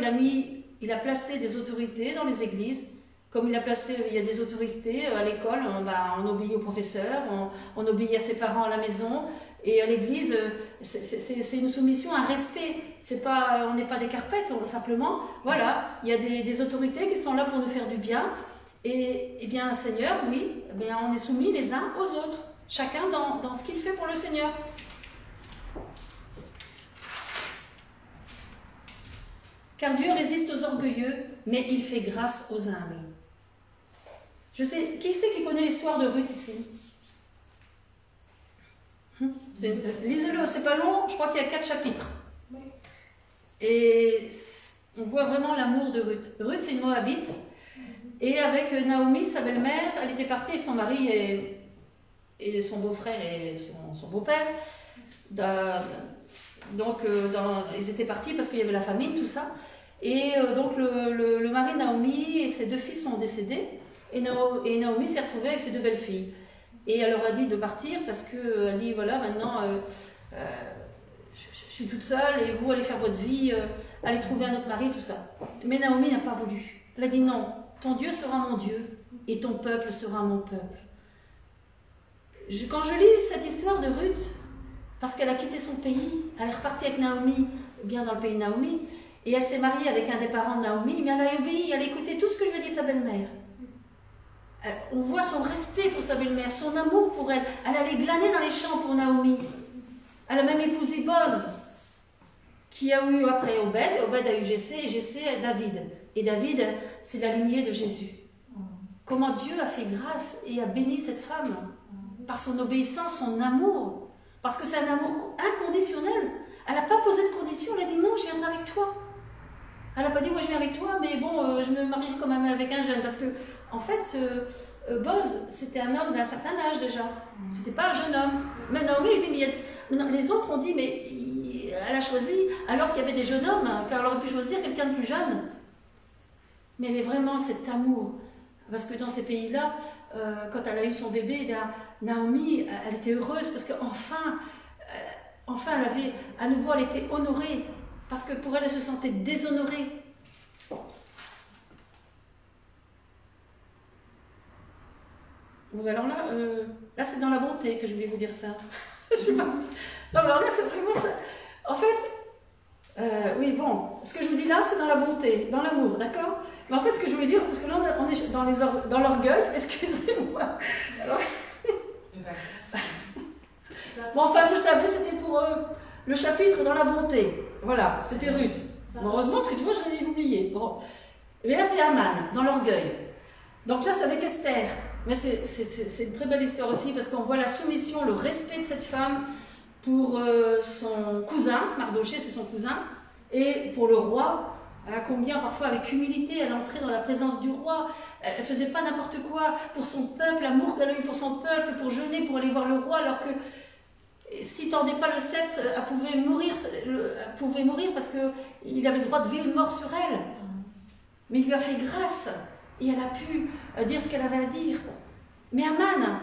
il a placé des autorités dans les églises. Comme il y a des autorités à l'école, on obéit au professeur, on obéit à ses parents à la maison, et à l'église, c'est une soumission, un respect. On n'est pas des carpettes, simplement, voilà, il y a des autorités qui sont là pour nous faire du bien, et bien, Seigneur, oui, on est soumis les uns aux autres, chacun dans ce qu'il fait pour le Seigneur. Car Dieu résiste aux orgueilleux, mais il fait grâce aux humbles. Je sais, qui c'est qui connaît l'histoire de Ruth ici? Lisez-le, c'est pas long, je crois qu'il y a 4 chapitres. Et on voit vraiment l'amour de Ruth. Ruth, c'est une Moabite, et avec Naomi, sa belle-mère, elle était partie avec son mari et son beau-frère et son beau-père. Donc, ils étaient partis parce qu'il y avait la famine, tout ça. Et donc, le mari de Naomi et ses 2 fils sont décédés. Et Naomi s'est retrouvée avec ses 2 belles-filles. Et elle leur a dit de partir parce qu'elle dit, voilà, maintenant, je suis toute seule et vous allez faire votre vie, allez trouver un autre mari, tout ça. Mais Naomi n'a pas voulu. Elle a dit, non, ton Dieu sera mon Dieu et ton peuple sera mon peuple. Quand je lis cette histoire de Ruth, parce qu'elle a quitté son pays, elle est repartie avec Naomi, bien dans le pays de Naomi, et elle s'est mariée avec un des parents de Naomi, mais elle a obéi, elle a écouté tout ce que lui a dit sa belle-mère. On voit son respect pour sa belle-mère, son amour pour elle. Elle allait glaner dans les champs pour Naomi. Elle a même épousé Boz, qui a eu après Obed. Obed a eu Jessé, et Jessé a David. Et David, c'est la lignée de Jésus. Comment Dieu a fait grâce et a béni cette femme par son obéissance, son amour. Parce que c'est un amour inconditionnel. Elle n'a pas posé de condition, elle a dit non, je viendrai avec toi. Elle n'a pas dit moi je viens avec toi, mais bon, je me marierai quand même avec un jeune. Parce que, en fait, Boz, c'était un homme d'un certain âge déjà. C'était pas un jeune homme. Même Naomi, les autres ont dit, mais elle a choisi, alors qu'il y avait des jeunes hommes, car elle aurait pu choisir quelqu'un de plus jeune. Mais elle est vraiment cet amour. Parce que dans ces pays-là, quand elle a eu son bébé, Naomi, elle était heureuse parce qu'enfin, elle avait, à nouveau, elle était honorée. Parce que pour elle, elle se sentait déshonorée. Bon, alors là, c'est dans la bonté que je vais vous dire ça. Je sais pas. Non, mais alors là, c'est vraiment ça. En fait, oui, bon, ce que je vous dis là, c'est dans la bonté, dans l'amour, d'accord? Mais en fait, ce que je voulais dire, parce que là, on est dans l'orgueil, excusez-moi. Alors... Bon, enfin, vous savez, c'était pour le chapitre dans la bonté. Voilà, c'était Ruth. Bon, heureusement, parce que tu vois, j'allais l'oublier. Bon. Mais là, c'est Aman, dans l'orgueil. Donc là, c'est avec Esther. Mais c'est une très belle histoire aussi, parce qu'on voit la soumission, le respect de cette femme pour son cousin, Mardoché, c'est son cousin, et pour le roi, combien parfois avec humilité elle entrait dans la présence du roi, elle ne faisait pas n'importe quoi pour son peuple, l'amour qu'elle a eu pour son peuple, pour jeûner, pour aller voir le roi, alors que s'il ne tendait pas le sceptre, elle pouvait mourir parce qu'il avait le droit de vivre une mort sur elle. Mais il lui a fait grâce et elle a pu dire ce qu'elle avait à dire. Mais Aman,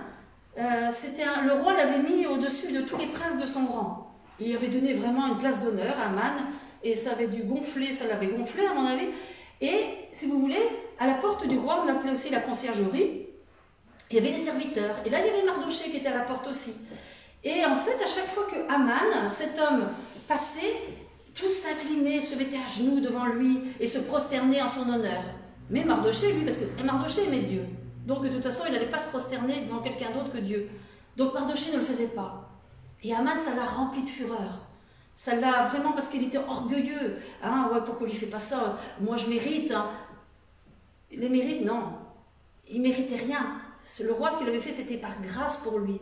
le roi l'avait mis au-dessus de tous les princes de son rang. Il lui avait donné vraiment une place d'honneur à Aman, et ça l'avait gonflé à mon avis. Et si vous voulez, à la porte du roi, on l'appelait aussi la conciergerie, il y avait les serviteurs. Et là, il y avait Mardoché qui était à la porte aussi. Et en fait, à chaque fois que Aman, cet homme, passait, tous s'inclinaient, se mettaient à genoux devant lui et se prosternaient en son honneur. Mais Mardochée, lui, parce que Mardochée aimait Dieu. Donc de toute façon, il n'allait pas se prosterner devant quelqu'un d'autre que Dieu. Donc Mardochée ne le faisait pas. Et Aman, ça l'a rempli de fureur. Ça l'a vraiment, parce qu'il était orgueilleux. Hein, ouais, pourquoi il ne fait pas ça? Moi, je mérite. Hein. Les mérites, non. Il ne méritait rien. Le roi, ce qu'il avait fait, c'était par grâce pour lui.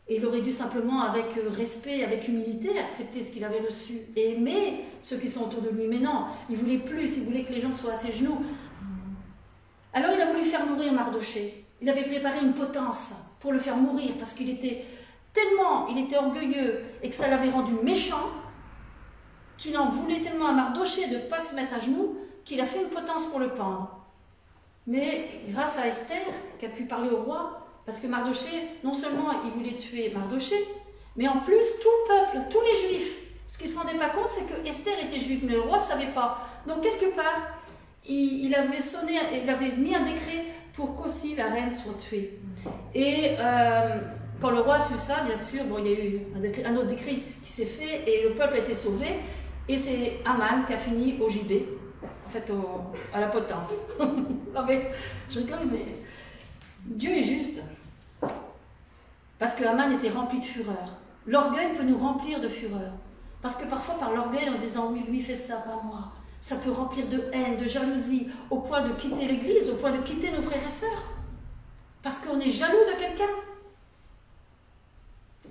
Et il aurait dû simplement, avec respect, avec humilité, accepter ce qu'il avait reçu et aimer ceux qui sont autour de lui. Mais non, il voulait plus, il voulait que les gens soient à ses genoux. Alors il a voulu faire mourir Mardochée. Il avait préparé une potence pour le faire mourir parce qu'il était il était orgueilleux et que ça l'avait rendu méchant, qu'il en voulait tellement à Mardochée de ne pas se mettre à genoux, qu'il a fait une potence pour le pendre. Mais grâce à Esther, qui a pu parler au roi, parce que Mardochée, non seulement il voulait tuer Mardochée, mais en plus tout le peuple, tous les juifs. Ce qu'il ne se rendait pas compte, c'est que Esther était juive, mais le roi ne savait pas. Donc quelque part, il avait mis un décret pour qu'aussi la reine soit tuée. Et quand le roi a su ça, bien sûr, bon, il y a eu un autre décret qui s'est fait et le peuple a été sauvé. Et c'est Aman qui a fini au gibet, en fait à la potence. Non mais, je rigole, mais Dieu est juste. Parce que Aman était rempli de fureur. L'orgueil peut nous remplir de fureur. Parce que parfois, par l'orgueil, en se disant, oui, lui fait ça, pas moi, ça peut remplir de haine, de jalousie, au point de quitter l'église, au point de quitter nos frères et sœurs. Parce qu'on est jaloux de quelqu'un.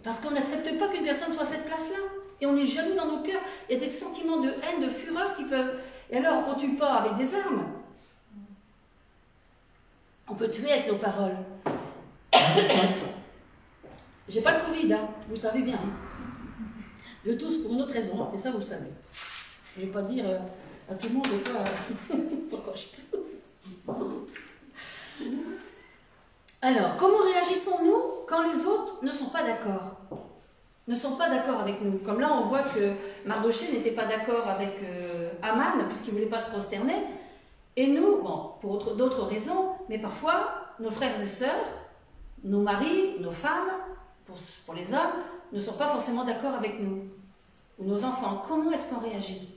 Parce qu'on n'accepte pas qu'une personne soit à cette place-là. Et on est jaloux dans nos cœurs. Il y a des sentiments de haine, de fureur qui peuvent... Et alors, on ne tue pas avec des armes. On peut tuer avec nos paroles. J'ai pas le Covid, hein, vous le savez bien. Je tousse pour une autre raison, et ça vous le savez. Je ne vais pas dire à tout le monde pourquoi je tousse. Alors, comment réagissons-nous quand les autres ne sont pas d'accord? Ne sont pas d'accord avec nous. Comme là, on voit que Mardochée n'était pas d'accord avec Aman, puisqu'il ne voulait pas se prosterner. Et nous, bon, pour d'autres raisons, mais parfois, nos frères et sœurs, nos maris, nos femmes, pour les hommes, ne sont pas forcément d'accord avec nous. Ou nos enfants. Comment est-ce qu'on réagit?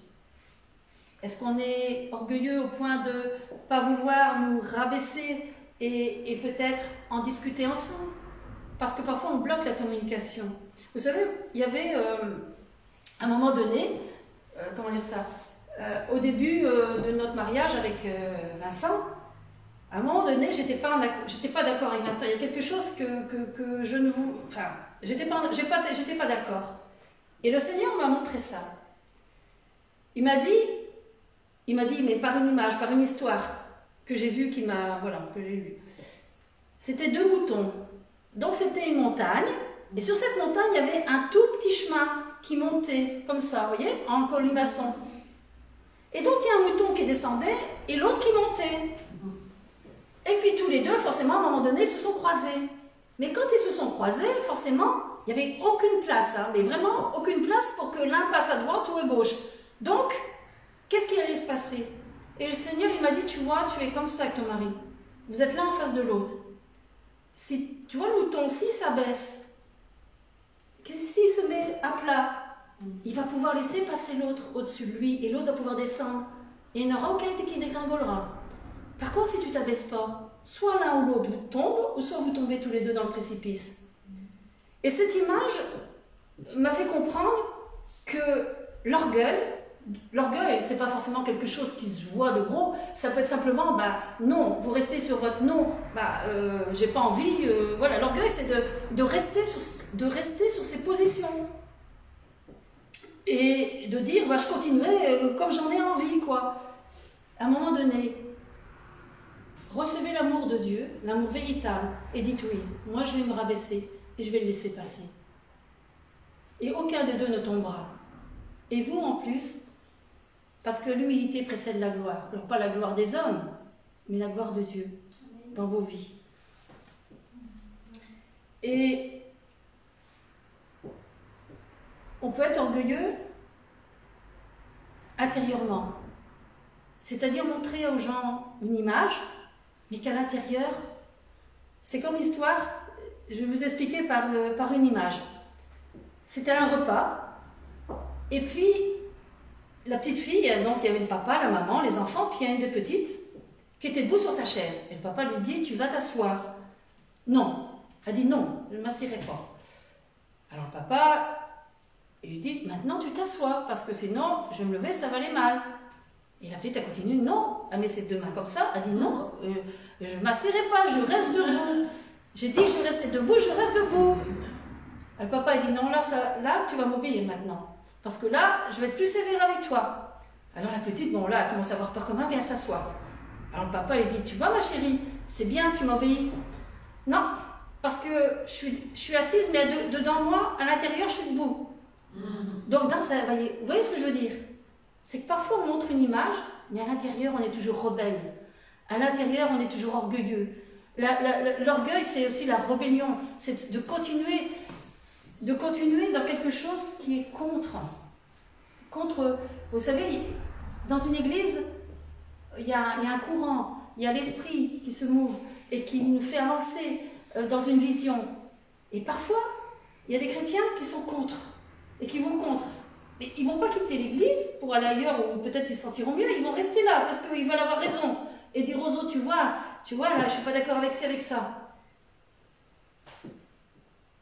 Est-ce qu'on est orgueilleux au point de ne pas vouloir nous rabaisser et peut-être en discuter ensemble? Parce que parfois, on bloque la communication. Vous savez, il y avait, à un moment donné, comment dire ça, au début de notre mariage avec Vincent, à un moment donné, j'étais pas d'accord avec Vincent. Il y a quelque chose que je ne vous... Enfin, j'étais pas d'accord. Et le Seigneur m'a montré ça. Il m'a dit, mais par une image, par une histoire que j'ai vue, que j'ai lue. C'était 2 moutons. Donc c'était une montagne, et sur cette montagne, il y avait un tout petit chemin qui montait, comme ça, vous voyez, en colimaçon. Et donc il y a un mouton qui descendait, et l'autre qui montait. Et puis tous les deux, forcément, à un moment donné, se sont croisés. Mais quand ils se sont croisés, forcément, il n'y avait aucune place, hein, mais vraiment aucune place pour que l'un passe à droite ou à gauche. Donc, qu'est-ce qui allait se passer? Et le Seigneur, il m'a dit, tu vois, tu es comme ça avec ton mari. Vous êtes l'un en face de l'autre. Si tu vois le mouton, s'il s'abaisse, s'il se met à plat, il va pouvoir laisser passer l'autre au-dessus de lui, et l'autre va pouvoir descendre. Et il n'y aura aucun qui dégringolera. Par contre, si tu t'abaisses pas, soit l'un ou l'autre vous tombe, ou soit vous tombez tous les deux dans le précipice. Et cette image m'a fait comprendre que l'orgueil, c'est pas forcément quelque chose qui se voit de gros, ça peut être simplement, non, vous restez sur votre non, j'ai pas envie, voilà, l'orgueil c'est de rester sur ses positions. Et de dire, je continuerai comme j'en ai envie, quoi. À un moment donné, recevez l'amour de Dieu, l'amour véritable, et dites oui, moi je vais me rabaisser, et je vais le laisser passer. Et aucun des deux ne tombera. Et vous en plus, parce que l'humilité précède la gloire. Alors pas la gloire des hommes, mais la gloire de Dieu dans vos vies. Et on peut être orgueilleux intérieurement. C'est-à-dire montrer aux gens une image, mais qu'à l'intérieur, c'est comme l'histoire, je vais vous expliquer par une image. C'était un repas, et puis la petite fille, donc il y avait le papa, la maman, les enfants, puis il y a une des petites qui était debout sur sa chaise. Et le papa lui dit, tu vas t'asseoir. Non. Elle dit non, je ne m'assierai pas. Alors le papa, il lui dit, maintenant tu t'assois, parce que sinon, je vais me lever, ça va aller mal. Et la petite, elle continue, non. Elle met ses deux mains comme ça, elle dit non, je ne m'assierai pas, je reste debout. J'ai dit, je restais debout, je reste debout. Et le papa, il dit, non, là tu vas m'obéir maintenant. Parce que là, je vais être plus sévère avec toi. Alors la petite, bon là, elle commence à avoir peur comme un, bien s'asseoir. Alors le papa, il dit, tu vois ma chérie, c'est bien, tu m'obéis. Non, parce que je suis assise, mais dedans moi, à l'intérieur, je suis debout. Donc vous voyez ce que je veux dire? C'est que parfois on montre une image, mais à l'intérieur, on est toujours rebelle. À l'intérieur, on est toujours orgueilleux. L'orgueil, c'est aussi la rébellion. C'est de continuer dans quelque chose qui est contre, vous savez, dans une église, il y a un courant, il y a l'esprit qui se mouve et qui nous fait avancer dans une vision. Et parfois, il y a des chrétiens qui sont contre et qui vont contre. Mais ils ne vont pas quitter l'église pour aller ailleurs où peut-être ils se sentiront mieux, ils vont rester là parce qu'ils veulent avoir raison et dire aux autres, tu vois là, je ne suis pas d'accord avec ça.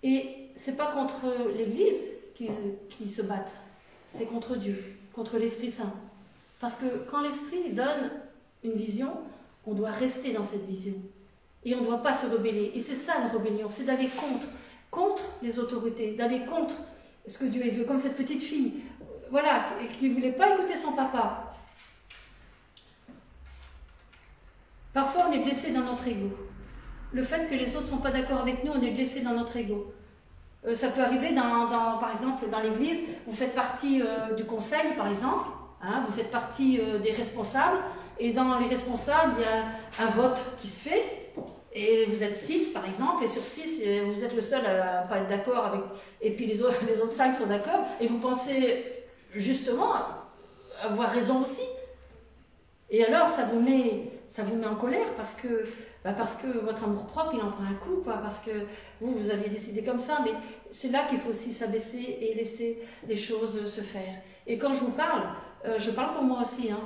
Et ce n'est pas contre l'église qui se battent, c'est contre Dieu, contre l'Esprit Saint. Parce que quand l'Esprit donne une vision, on doit rester dans cette vision. Et on ne doit pas se rebeller. Et c'est ça la rébellion, c'est d'aller contre les autorités, d'aller contre ce que Dieu veut, comme cette petite fille, voilà, qui ne voulait pas écouter son papa. Parfois, on est blessé dans notre ego. Le fait que les autres ne sont pas d'accord avec nous, on est blessé dans notre ego. Ça peut arriver, par exemple, dans l'église, vous faites partie du conseil, par exemple, hein, vous faites partie des responsables, et dans les responsables, il y a un vote qui se fait, et vous êtes 6, par exemple, et sur 6, vous êtes le seul à ne pas être d'accord avec, et puis les autres 5 sont d'accord, et vous pensez justement avoir raison aussi. Et alors, ça vous met en colère parce que votre amour-propre, il en prend un coup, quoi, parce que vous aviez décidé comme ça, mais c'est là qu'il faut aussi s'abaisser et laisser les choses se faire. Et quand je vous parle, je parle pour moi aussi, hein,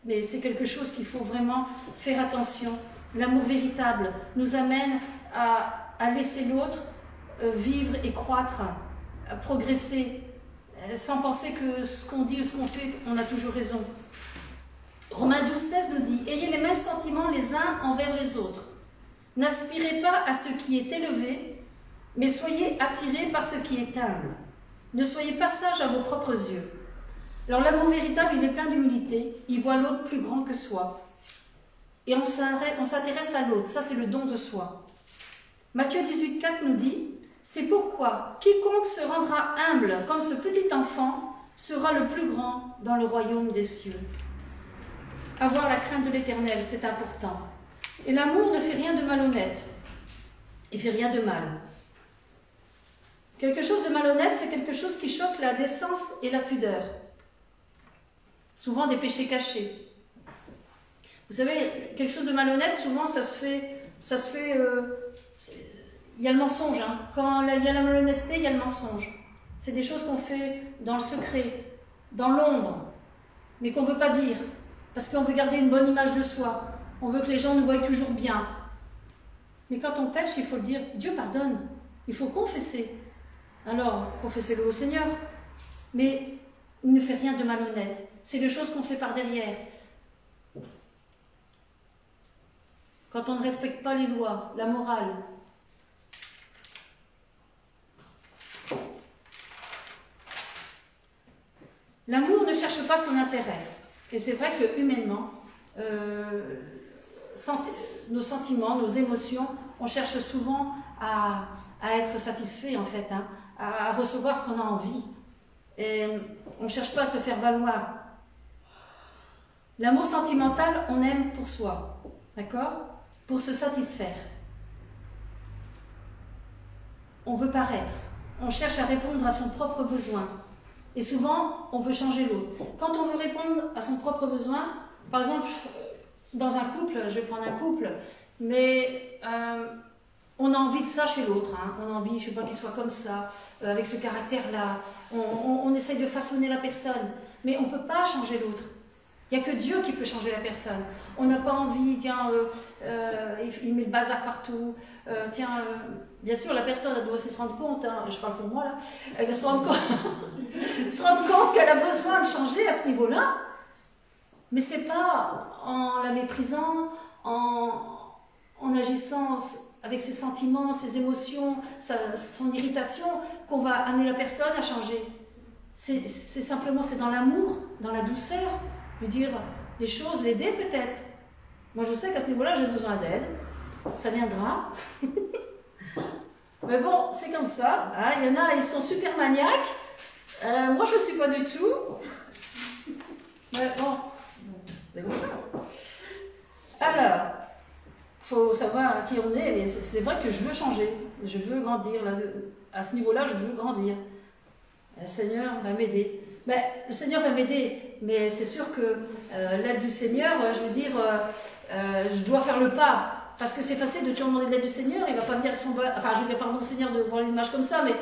mais c'est quelque chose qu'il faut vraiment faire attention. L'amour véritable nous amène à laisser l'autre vivre et croître, à progresser, sans penser que ce qu'on dit ou ce qu'on fait, on a toujours raison. Romains 12,16 nous dit « Ayez les mêmes sentiments les uns envers les autres. N'aspirez pas à ce qui est élevé, mais soyez attirés par ce qui est humble. Ne soyez pas sages à vos propres yeux. » Alors l'amour véritable, il est plein d'humilité, il voit l'autre plus grand que soi. Et on s'intéresse à l'autre, ça c'est le don de soi. Matthieu 18,4 nous dit « C'est pourquoi quiconque se rendra humble comme ce petit enfant sera le plus grand dans le royaume des cieux. » Avoir la crainte de l'Éternel, c'est important. Et l'amour ne fait rien de malhonnête. Il ne fait rien de mal. Quelque chose de malhonnête, c'est quelque chose qui choque la décence et la pudeur. Souvent des péchés cachés. Vous savez, quelque chose de malhonnête, souvent ça se fait. Il y a le mensonge. Hein. Quand il y a la malhonnêteté, il y a le mensonge. C'est des choses qu'on fait dans le secret, dans l'ombre, mais qu'on ne veut pas dire. Parce qu'on veut garder une bonne image de soi. On veut que les gens nous voient toujours bien. Mais quand on pêche, il faut le dire, Dieu pardonne. Il faut confesser. Alors, confessez-le au Seigneur. Mais il ne fait rien de malhonnête. C'est les choses qu'on fait par derrière. Quand on ne respecte pas les lois, la morale. L'amour ne cherche pas son intérêt. Et c'est vrai que humainement, nos sentiments, nos émotions, on cherche souvent à être satisfait en fait, hein, à recevoir ce qu'on a envie. Et on ne cherche pas à se faire valoir. L'amour sentimental, on aime pour soi, d'accord? Pour se satisfaire. On veut paraître. On cherche à répondre à son propre besoin. Et souvent, on veut changer l'autre. Quand on veut répondre à son propre besoin, par exemple, dans un couple, je vais prendre un couple, mais On a envie de ça chez l'autre, hein. On a envie, je ne sais pas, qu'il soit comme ça, avec ce caractère-là. On essaye de façonner la personne, mais on ne peut pas changer l'autre. Il n'y a que Dieu qui peut changer la personne. On n'a pas envie, tiens, il met le bazar partout. Bien sûr, la personne elle doit se rendre compte, hein, je parle pour moi là, elle doit se rendre compte qu'elle a besoin de changer à ce niveau-là. Mais ce n'est pas en la méprisant, en agissant avec ses sentiments, ses émotions, son irritation, qu'on va amener la personne à changer. C'est simplement, c'est dans l'amour, dans la douceur, lui dire les choses, l'aider peut-être. Moi je sais qu'à ce niveau-là j'ai besoin d'aide, ça viendra. Mais bon, c'est comme ça, hein. Il y en a, ils sont super maniaques, moi je ne suis pas du tout. Mais bon, c'est comme ça. Alors, il faut savoir qui on est, mais c'est vrai que je veux changer, je veux grandir, là, à ce niveau-là je veux grandir. Le Seigneur va m'aider. Ben, le Seigneur va m'aider, mais c'est sûr que l'aide du Seigneur, je veux dire, je dois faire le pas. Parce que c'est facile de toujours demander de l'aide du Seigneur, il ne va pas me dire que son... Enfin, je veux dire, pardon, Seigneur, de voir l'image comme ça, mais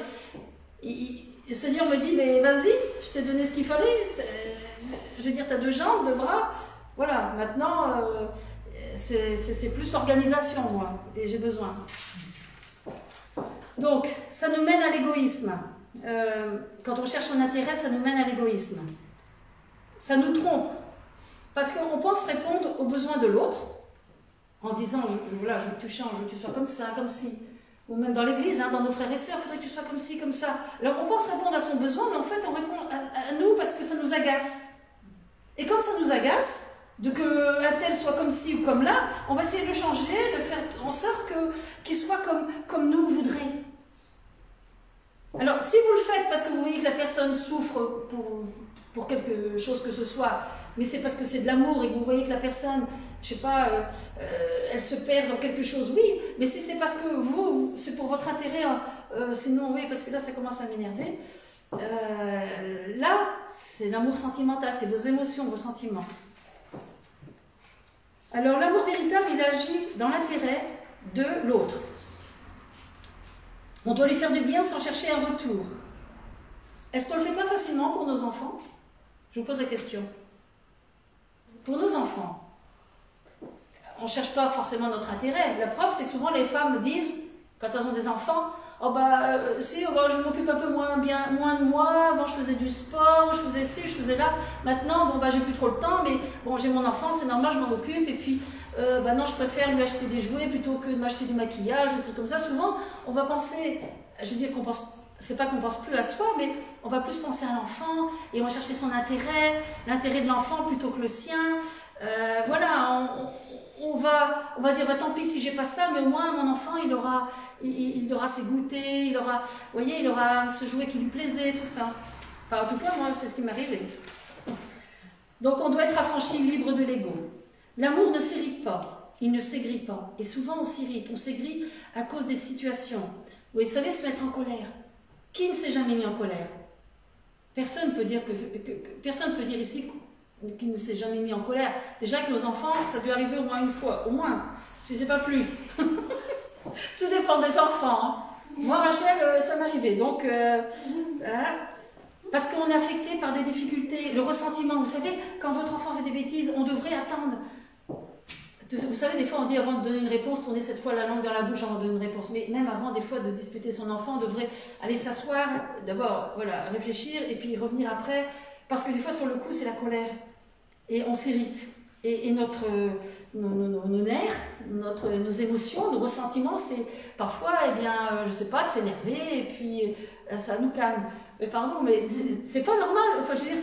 le Seigneur me dit, mais vas-y, je t'ai donné ce qu'il fallait. Je veux dire, tu as 2 jambes, 2 bras. Voilà, maintenant, c'est plus organisation, moi, et j'ai besoin. Donc, ça nous mène à l'égoïsme. Quand on cherche son intérêt, ça nous mène à l'égoïsme. Ça nous trompe. Parce qu'on pense répondre aux besoins de l'autre en disant, voilà, je veux que tu changes, je veux que tu sois comme ça, comme ci. Ou même dans l'église, hein, dans nos frères et sœurs, il faudrait que tu sois comme ci, comme ça. Alors on pense répondre à son besoin, mais en fait on répond à nous parce que ça nous agace. Et comme ça nous agace, de qu'un tel soit comme ci ou comme là, on va essayer de le changer, de faire en sorte qu'il soit comme nous voudrions. Alors, si vous le faites parce que vous voyez que la personne souffre pour quelque chose que ce soit, mais c'est parce que c'est de l'amour et que vous voyez que la personne, je sais pas, elle se perd dans quelque chose, oui, mais si c'est parce que vous c'est pour votre intérêt, sinon oui, parce que là ça commence à m'énerver, là, c'est l'amour sentimental, c'est vos émotions, vos sentiments. Alors, l'amour véritable, il agit dans l'intérêt de l'autre. On doit lui faire du bien sans chercher un retour. Est-ce qu'on ne le fait pas facilement pour nos enfants? Je vous pose la question. Pour nos enfants, on ne cherche pas forcément notre intérêt. La preuve, c'est que souvent les femmes disent, quand elles ont des enfants, oh bah, je m'occupe un peu moins de moi, avant je faisais du sport, je faisais ci, je faisais là, maintenant, bon bah j'ai plus trop le temps, mais bon j'ai mon enfant, c'est normal, je m'en occupe, et puis non, je préfère lui acheter des jouets plutôt que de m'acheter du maquillage, des trucs comme ça. Souvent, on va penser, je veux dire qu'on pense, c'est pas qu'on pense plus à soi, mais on va plus penser à l'enfant, et on va chercher son intérêt, l'intérêt de l'enfant plutôt que le sien. Voilà, on va dire, bah, tant pis si j'ai pas ça, mais au moins mon enfant, il aura ses goûters, il aura ce jouet qui lui plaisait, tout ça. Enfin, en tout cas, moi, c'est ce qui m'est arrivé. Donc, on doit être affranchi, libre de l'ego. L'amour ne s'irrite pas, il ne s'aigrit pas. Et souvent, on s'irrite, on s'aigrit à cause des situations. Vous savez, se mettre en colère. Qui ne s'est jamais mis en colère? Personne ne peut dire ici qu'il ne s'est jamais mis en colère. Déjà que nos enfants, ça a dû arriver au moins une fois, au moins, si c'est pas plus. Tout dépend des enfants. Hein. Moi, Rachel, ça m'arrivait. Donc, parce qu'on est affecté par des difficultés, le ressentiment. Vous savez, quand votre enfant fait des bêtises, on devrait attendre. Vous savez, des fois, on dit avant de donner une réponse, tourner cette fois la langue dans la bouche avant de donner une réponse. Mais même avant, des fois, de disputer son enfant, on devrait aller s'asseoir, d'abord, voilà, réfléchir, et puis revenir après. Parce que des fois, sur le coup, c'est la colère. Et on s'irrite. Et nos nerfs, nos émotions, nos ressentiments, c'est parfois, je sais pas, de s'énerver, et puis ça nous calme. Mais pardon, mais c'est pas normal. Enfin, je veux dire,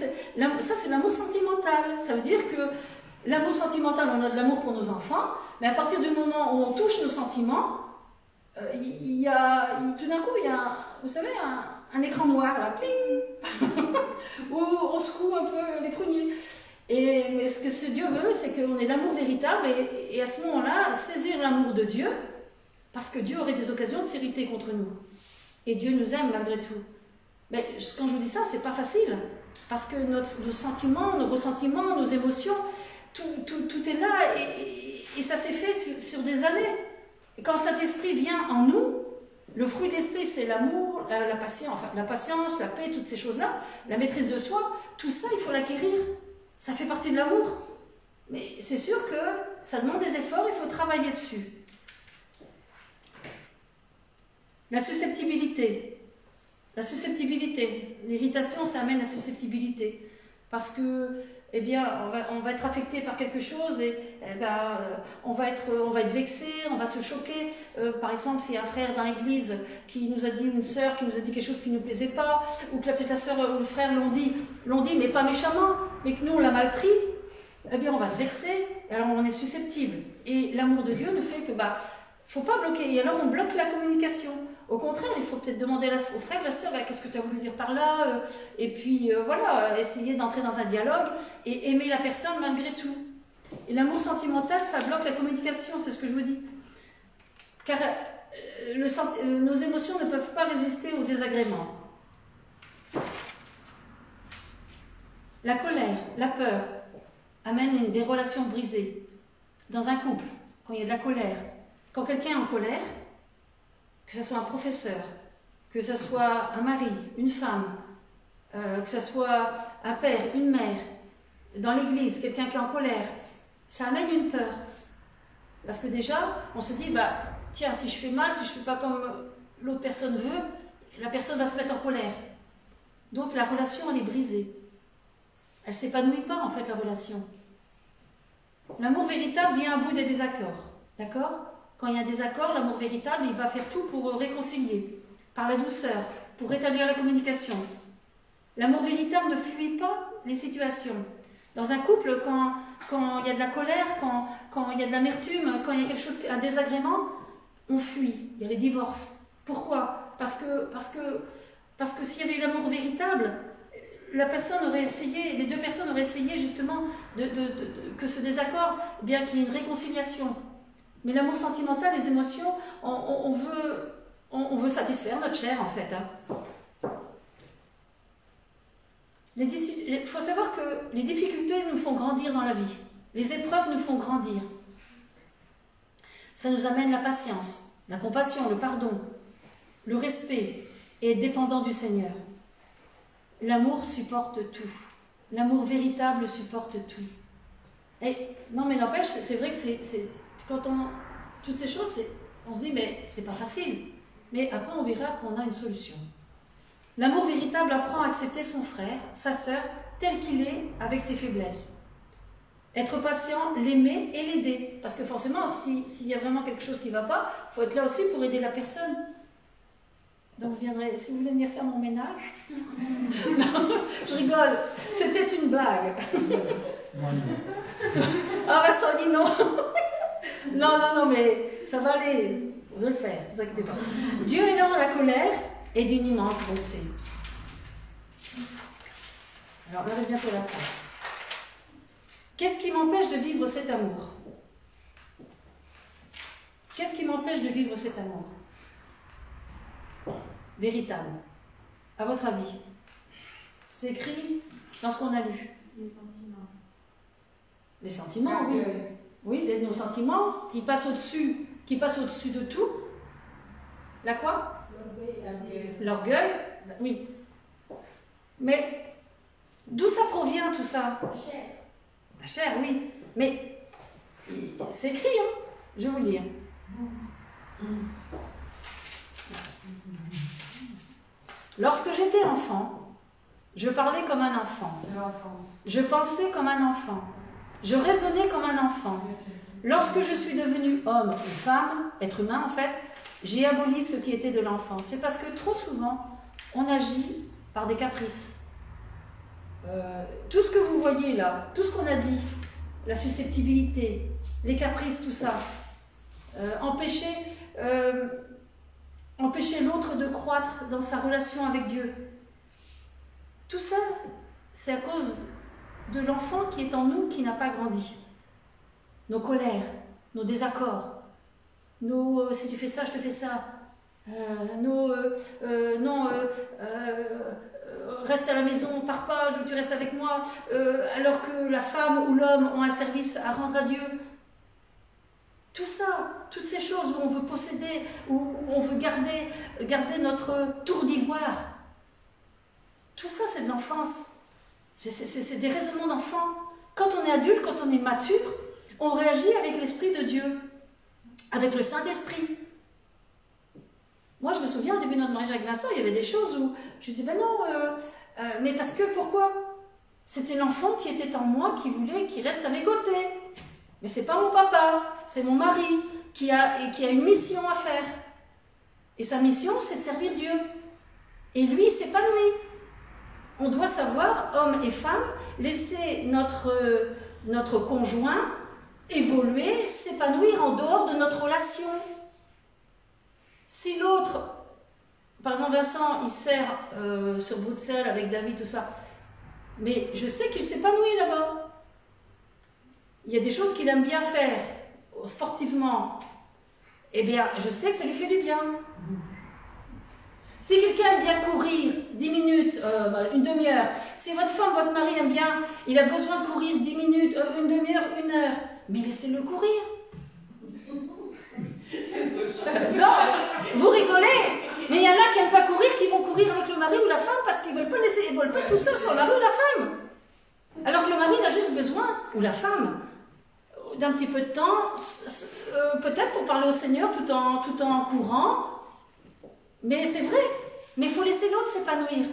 ça, c'est l'amour sentimental. Ça veut dire que l'amour sentimental, on a de l'amour pour nos enfants, mais à partir du moment où on touche nos sentiments, tout d'un coup, il y a, vous savez, un écran noir, là, pling, où on secoue un peu les pruniers. Mais ce que Dieu veut, c'est qu'on ait l'amour véritable et à ce moment-là, saisir l'amour de Dieu, parce que Dieu aurait des occasions de s'irriter contre nous. Et Dieu nous aime malgré tout. Mais quand je vous dis ça, c'est pas facile, parce que nos sentiments, nos ressentiments, nos émotions, tout est là et ça s'est fait sur des années. quand le Saint-Esprit vient en nous, le fruit de l'Esprit, c'est l'amour, la patience, la paix, toutes ces choses-là, la maîtrise de soi, tout ça, il faut l'acquérir. Ça fait partie de l'amour. Mais c'est sûr que ça demande des efforts, il faut travailler dessus. La susceptibilité. La susceptibilité. L'irritation, ça amène la susceptibilité. Parce que, eh bien, on va être affecté par quelque chose et on va être vexé, on va se choquer. Par exemple, s'il y a un frère dans l'église qui nous a dit, une sœur qui nous a dit quelque chose qui ne nous plaisait pas, ou que peut-être la sœur ou le frère l'ont dit, mais pas méchamment, mais que nous, on l'a mal pris, eh bien, on va se vexer, et alors on est susceptible. Et l'amour de Dieu ne fait que, faut pas bloquer, et alors on bloque la communication. Au contraire, il faut peut-être demander au frère, la sœur, qu'est-ce que tu as voulu dire par là, et puis voilà, essayer d'entrer dans un dialogue et aimer la personne malgré tout. Et l'amour sentimental, ça bloque la communication, c'est ce que je vous dis. Car nos émotions ne peuvent pas résister au désagrément. La colère, la peur amènent des relations brisées. Dans un couple, quand il y a de la colère, quand quelqu'un est en colère, que ce soit un professeur, que ce soit un mari, une femme, que ce soit un père, une mère, dans l'église, quelqu'un qui est en colère, ça amène une peur. Parce que déjà, on se dit, tiens, si je fais mal, si je ne fais pas comme l'autre personne veut, la personne va se mettre en colère. Donc la relation, elle est brisée. Elle ne s'épanouit pas, en fait, la relation. L'amour véritable vient à bout des désaccords. D'accord ? Quand il y a un désaccord, l'amour véritable, il va faire tout pour réconcilier, par la douceur, pour rétablir la communication. L'amour véritable ne fuit pas les situations. Dans un couple, quand il y a de la colère, quand il y a de l'amertume, quand il y a quelque chose, un désagrément, on fuit. Il y a les divorces. Pourquoi ? Parce que s'il y avait eu l'amour véritable, la personne aurait essayé, les deux personnes auraient essayé justement que ce désaccord, bien qu'il y ait une réconciliation. Mais l'amour sentimental, les émotions, on veut satisfaire notre chair en fait. Il faut savoir que les difficultés nous font grandir dans la vie. Les épreuves nous font grandir. Ça nous amène la patience, la compassion, le pardon, le respect et être dépendant du Seigneur. L'amour supporte tout. L'amour véritable supporte tout. Et non, mais n'empêche, c'est vrai que quand toutes ces choses, on se dit, mais c'est pas facile. Mais après, on verra qu'on a une solution. L'amour véritable apprend à accepter son frère, sa sœur, tel qu'il est, avec ses faiblesses. Être patient, l'aimer et l'aider. Parce que forcément, s'il y a vraiment quelque chose qui ne va pas, il faut être là aussi pour aider la personne. Donc vous viendrez, si vous voulez venir faire mon ménage. Non, je rigole, c'était une blague. Ah, Vincent dit non. Non, mais ça va aller. Vous allez le faire, ne vous inquiétez pas. Dieu est lent à la colère et d'une immense bonté. Alors, on arrive bientôt à la fin. Qu'est-ce qui m'empêche de vivre cet amour? Qu'est-ce qui m'empêche de vivre cet amour véritable? À votre avis? C'est écrit dans ce qu'on a lu. Les sentiments. Les sentiments, oui. Oui, nos sentiments qui passent au-dessus de tout. La quoi? L'orgueil, oui. Mais d'où ça provient tout ça? La chair. La chair, oui. Mais c'est écrit, hein? Je vais vous lire. Lorsque j'étais enfant, je parlais comme un enfant. Je pensais comme un enfant. Je raisonnais comme un enfant. Lorsque je suis devenu homme ou femme, être humain en fait, j'ai aboli ce qui était de l'enfant. C'est parce que trop souvent, on agit par des caprices. Tout ce que vous voyez là, tout ce qu'on a dit, la susceptibilité, les caprices, tout ça, empêcher l'autre de croître dans sa relation avec Dieu. Tout ça, c'est à cause de l'enfant qui est en nous, qui n'a pas grandi. Nos colères, nos désaccords, si tu fais ça, je te fais ça. Reste à la maison, pars pas, je veux que tu restes avec moi, alors que la femme ou l'homme ont un service à rendre à Dieu. Tout ça, toutes ces choses où on veut posséder, où on veut garder notre tour d'ivoire, tout ça c'est de l'enfance. C'est des raisonnements d'enfant. Quand on est adulte, quand on est mature, on réagit avec l'Esprit de Dieu, avec le Saint-Esprit. Moi, je me souviens, au début de notre mariage avec Vincent, il y avait des choses où je dis, ben non, mais parce que, pourquoi? C'était l'enfant qui était en moi, qui voulait qu'il reste à mes côtés. Mais c'est pas mon papa, c'est mon mari qui a une mission à faire. Et sa mission, c'est de servir Dieu. Et lui, il s'épanouit. On doit savoir, hommes et femmes, laisser notre conjoint évoluer, s'épanouir en dehors de notre relation. Si l'autre, par exemple Vincent, il sert sur Bruxelles avec David, tout ça, mais je sais qu'il s'épanouit là-bas. Il y a des choses qu'il aime bien faire, sportivement. Eh bien, je sais que ça lui fait du bien. Si quelqu'un aime bien courir 10 minutes, une demi-heure, si votre femme, votre mari aime bien, il a besoin de courir 10 minutes, une demi-heure, 1 heure, mais laissez-le courir. Non, vous rigolez, mais il y en a qui n'aiment pas courir, qui vont courir avec le mari ou la femme parce qu'ils ne veulent pas laisser, ils veulent pas tout seul sans le mari ou la femme. Alors que le mari a juste besoin, ou la femme, d'un petit peu de temps, peut-être pour parler au Seigneur tout en courant. Mais c'est vrai, mais il faut laisser l'autre s'épanouir.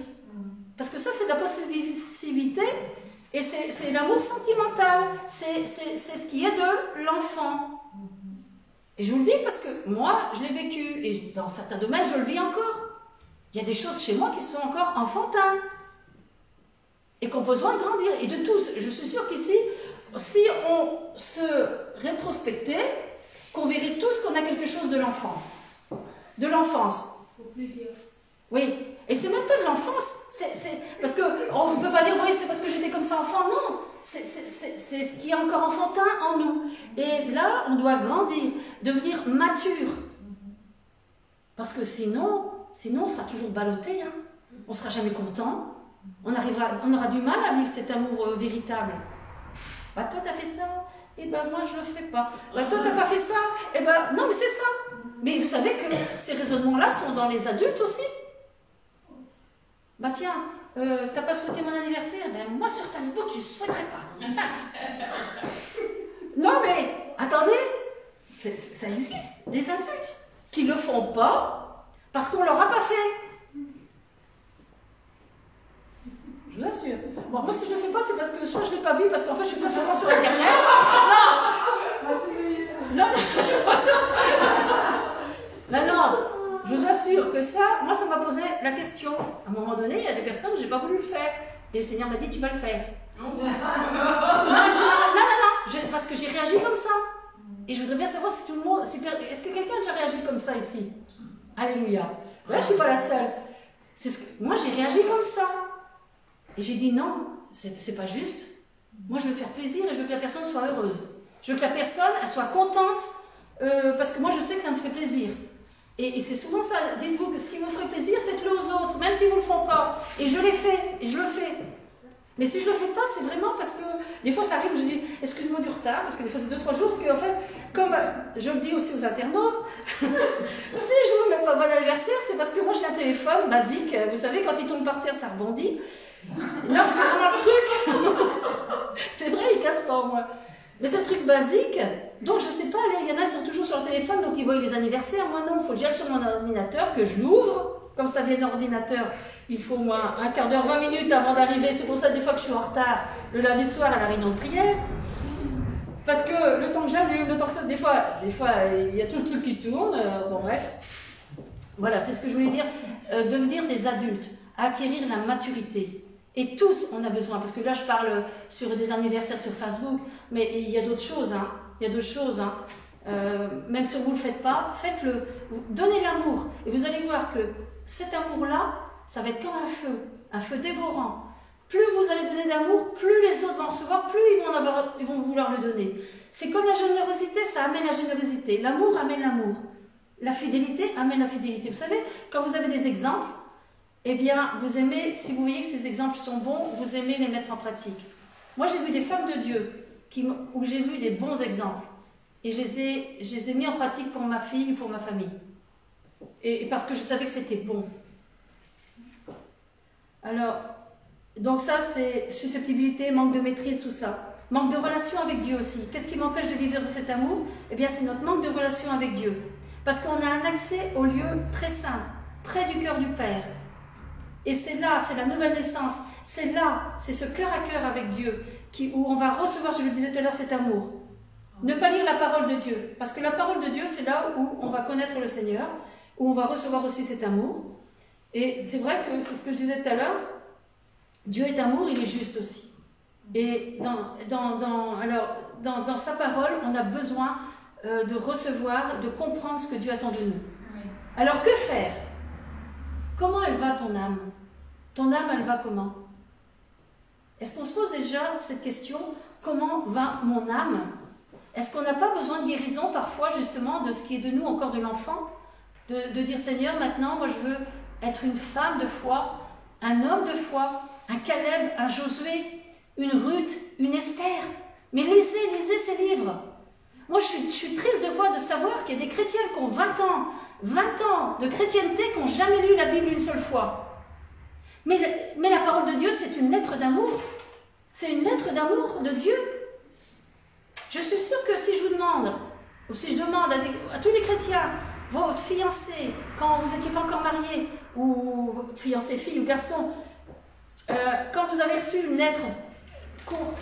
Parce que ça, c'est de la possessivité et c'est l'amour sentimental. C'est ce qui est de l'enfant. Et je vous le dis parce que moi, je l'ai vécu. Et dans certains domaines, je le vis encore. Il y a des choses chez moi qui sont encore enfantins. Et qu'on a besoin de grandir. Et de tous, je suis sûre qu'ici, si on se rétrospectait, qu'on verrait tous qu'on a quelque chose de l'enfant. De l'enfance. Oui, et c'est même pas de l'enfance, parce qu'on ne peut pas dire, oui, c'est parce que j'étais comme ça enfant, non, c'est ce qui est encore enfantin en nous. Et là, on doit grandir, devenir mature, parce que sinon on sera toujours ballotté, hein. On ne sera jamais content, on aura du mal à vivre cet amour véritable. Bah toi t'as fait ça, et ben moi je le fais pas. Bah toi t'as pas fait ça, et ben non mais c'est ça. Mais vous savez que ces raisonnements-là sont dans les adultes aussi. Bah tiens, t'as pas souhaité mon anniversaire? Ben moi sur Facebook je souhaiterais pas. Non mais, attendez, ça existe, des adultes qui le font pas parce qu'on leur a pas fait. Je vous assure. Bon, moi si je le fais pas, c'est parce que soit je l'ai pas vu, parce qu'en fait je suis pas souvent sur Internet. Non, non, je vous assure que ça, moi ça m'a posé la question. À un moment donné, il y a des personnes, j'ai pas voulu le faire. Et le Seigneur m'a dit, tu vas le faire. Non, parce que j'ai réagi comme ça. Et je voudrais bien savoir si tout le monde, est-ce que quelqu'un a déjà réagi comme ça ici? Alléluia. Là, je suis pas la seule. Moi, j'ai réagi comme ça. Et j'ai dit non, c'est pas juste. Moi, je veux faire plaisir et je veux que la personne soit heureuse. Je veux que la personne, elle soit contente, parce que moi, je sais que ça me fait plaisir. Et c'est souvent ça, dites-vous que ce qui vous ferait plaisir, faites-le aux autres, même si vous ne le font pas. Et je l'ai fait, et je le fais. Mais si je ne le fais pas, c'est vraiment parce que, des fois ça arrive, je dis, excuse-moi du retard, parce que des fois c'est 2-3 jours, parce qu'en fait, comme je le dis aussi aux internautes, si je ne vous mets pas bon anniversaire, c'est parce que moi j'ai un téléphone basique, vous savez, quand il tombe par terre, ça rebondit. Non, mais c'est vraiment le truc. C'est vrai, il casse pas, moi. Mais c'est un truc basique, donc je sais pas, il y en a qui sont toujours sur le téléphone, donc ils voient les anniversaires. Moi non, il faut que j'aille sur mon ordinateur, que je l'ouvre. Comme ça vient d'ordinateur, il faut au moins un quart d'heure, 20 minutes avant d'arriver. C'est pour ça des fois que je suis en retard le lundi soir à la réunion de prière. Parce que le temps que j'allume, le temps que ça, des fois il y a tout le truc qui tourne. Bon bref. Voilà, c'est ce que je voulais dire. Devenir des adultes, acquérir la maturité. Et tous, on a besoin, parce que là, je parle sur des anniversaires sur Facebook, mais il y a d'autres choses, hein. Il y a d'autres choses, hein. Même si vous ne le faites pas, faites-le. Donnez l'amour. Et vous allez voir que cet amour-là, ça va être comme un feu dévorant. Plus vous allez donner d'amour, plus les autres vont en recevoir, plus ils vont vouloir le donner. C'est comme la générosité, ça amène la générosité. L'amour amène l'amour. La fidélité amène la fidélité. Vous savez, quand vous avez des exemples, eh bien, vous aimez, si vous voyez que ces exemples sont bons, vous aimez les mettre en pratique. Moi, j'ai vu des femmes de Dieu où j'ai vu des bons exemples. et je les ai mis en pratique pour ma fille et pour ma famille. Et parce que je savais que c'était bon. Alors, donc ça c'est susceptibilité, manque de maîtrise, tout ça. Manque de relation avec Dieu aussi. Qu'est-ce qui m'empêche de vivre cet amour? Eh bien, c'est notre manque de relation avec Dieu. Parce qu'on a un accès au lieu très saint, près du cœur du Père. Et c'est là, c'est la nouvelle naissance. C'est là, c'est ce cœur à cœur avec Dieu où on va recevoir, je le disais tout à l'heure, cet amour. Ne pas lire la parole de Dieu. Parce que la parole de Dieu, c'est là où on va connaître le Seigneur, où on va recevoir aussi cet amour. Et c'est vrai que c'est ce que je disais tout à l'heure, Dieu est amour, il est juste aussi. Et dans sa parole, on a besoin de recevoir, de comprendre ce que Dieu attend de nous. Oui. Alors que faire? Comment elle va ton âme? Ton âme, elle va comment? Est-ce qu'on se pose déjà cette question? Comment va mon âme? Est-ce qu'on n'a pas besoin de guérison parfois justement de ce qui est de nous, encore de l'enfant? De dire Seigneur, maintenant, moi je veux être une femme de foi, un homme de foi, un Caleb, un Josué, une Ruth, une Esther. Mais lisez ces livres. Moi, je suis triste de savoir qu'il y a des chrétiens qui ont 20 ans de chrétienté qui n'ont jamais lu la Bible une seule fois. Mais la parole de Dieu, c'est une lettre d'amour. C'est une lettre d'amour de Dieu. Je suis sûre que si je vous demande, ou si je demande à tous les chrétiens, votre fiancé, quand vous n'étiez pas encore mariés, ou fiancé fille ou garçon, quand vous avez reçu une lettre,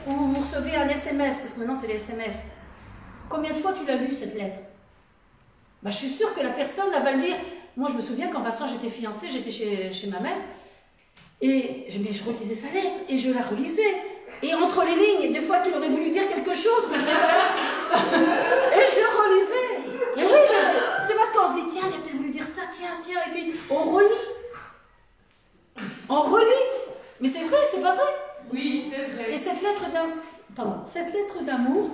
ou vous recevez un SMS, parce que maintenant c'est les SMS, combien de fois tu l'as lu cette lettre? Je suis sûre que la personne va le lire. Moi je me souviens quand Vincent j'étais fiancée, j'étais chez ma mère, et je relisais sa lettre, et je la relisais. Et entre les lignes, des fois qu'il aurait voulu dire quelque chose que je n'ai pas. Et je relisais. Et oui, c'est parce qu'on se dit, tiens, il a peut-être voulu dire ça, tiens, et puis on relit. On relit. Mais c'est vrai, c'est pas vrai? Oui, c'est vrai. Et cette lettre d'amour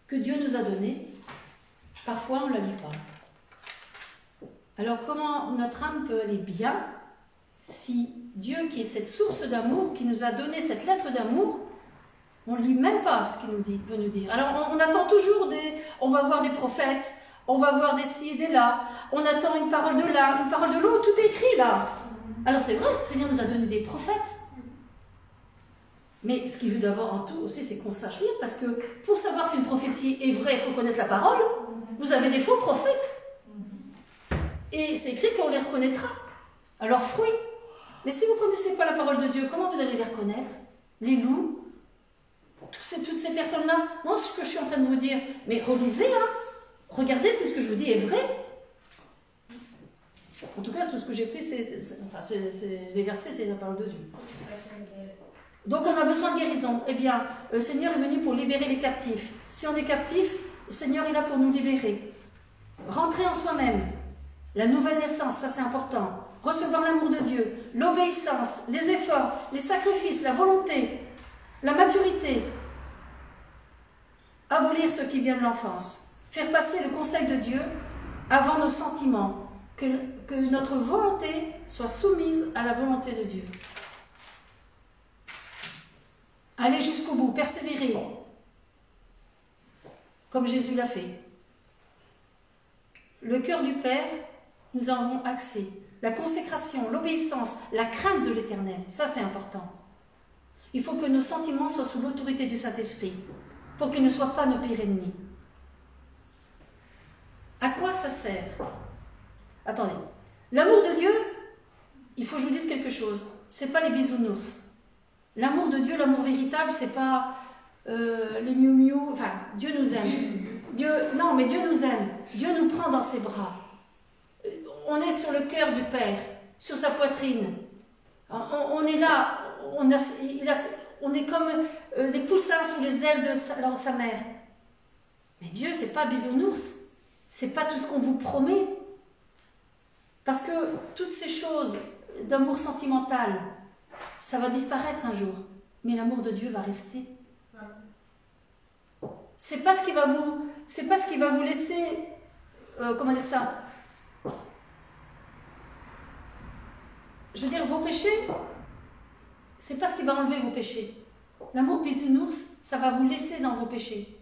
que Dieu nous a donnée, parfois on ne la lit pas. Alors comment notre âme peut aller bien si Dieu, qui est cette source d'amour, qui nous a donné cette lettre d'amour, on ne lit même pas ce qu'il veut nous dire. Alors on attend toujours on va voir des prophètes, on va voir des ci et des là, on attend une parole de là, une parole de l'autre, tout est écrit là. Alors c'est vrai, le Seigneur nous a donné des prophètes. Mais ce qu'il veut d'abord en tout aussi, c'est qu'on sache lire, parce que pour savoir si une prophétie est vraie, il faut connaître la parole. Vous avez des faux prophètes. Et c'est écrit qu'on les reconnaîtra à leurs fruits. Mais si vous ne connaissez pas la parole de Dieu, comment vous allez les reconnaître? Les loups, toutes ces personnes-là. Non, ce que je suis en train de vous dire, mais relisez, hein. Regardez si ce que je vous dis est vrai. En tout cas, tout ce que j'ai pris, les versets, c'est la parole de Dieu. Donc on a besoin de guérison. Eh bien, le Seigneur est venu pour libérer les captifs. Si on est captif, le Seigneur est là pour nous libérer. Rentrer en soi-même. La nouvelle naissance, ça c'est important. Recevoir l'amour de Dieu, l'obéissance, les efforts, les sacrifices, la volonté, la maturité. Abolir ce qui vient de l'enfance. Faire passer le conseil de Dieu avant nos sentiments. Que notre volonté soit soumise à la volonté de Dieu. Aller jusqu'au bout, persévérer, comme Jésus l'a fait. Le cœur du Père, nous en avons accès. La consécration, l'obéissance, la crainte de l'Éternel, ça c'est important. Il faut que nos sentiments soient sous l'autorité du Saint-Esprit, pour qu'ils ne soient pas nos pires ennemis. À quoi ça sert? Attendez. L'amour de Dieu, il faut que je vous dise quelque chose. C'est pas les bisounours. L'amour de Dieu, l'amour véritable, c'est pas les miou-miou. Enfin, Dieu nous aime. Dieu nous aime. Dieu nous prend dans ses bras. On est sur le cœur du Père, sur sa poitrine. On est là. On est comme des poussins sous les ailes de sa mère. Mais Dieu, c'est pas bisounours. C'est pas tout ce qu'on vous promet. Parce que toutes ces choses d'amour sentimental, ça va disparaître un jour. Mais l'amour de Dieu va rester. C'est pas ce qui va vous laisser, comment dire ça? Je veux dire, vos péchés, c'est pas ce qui va enlever vos péchés. L'amour bisounours, ça va vous laisser dans vos péchés.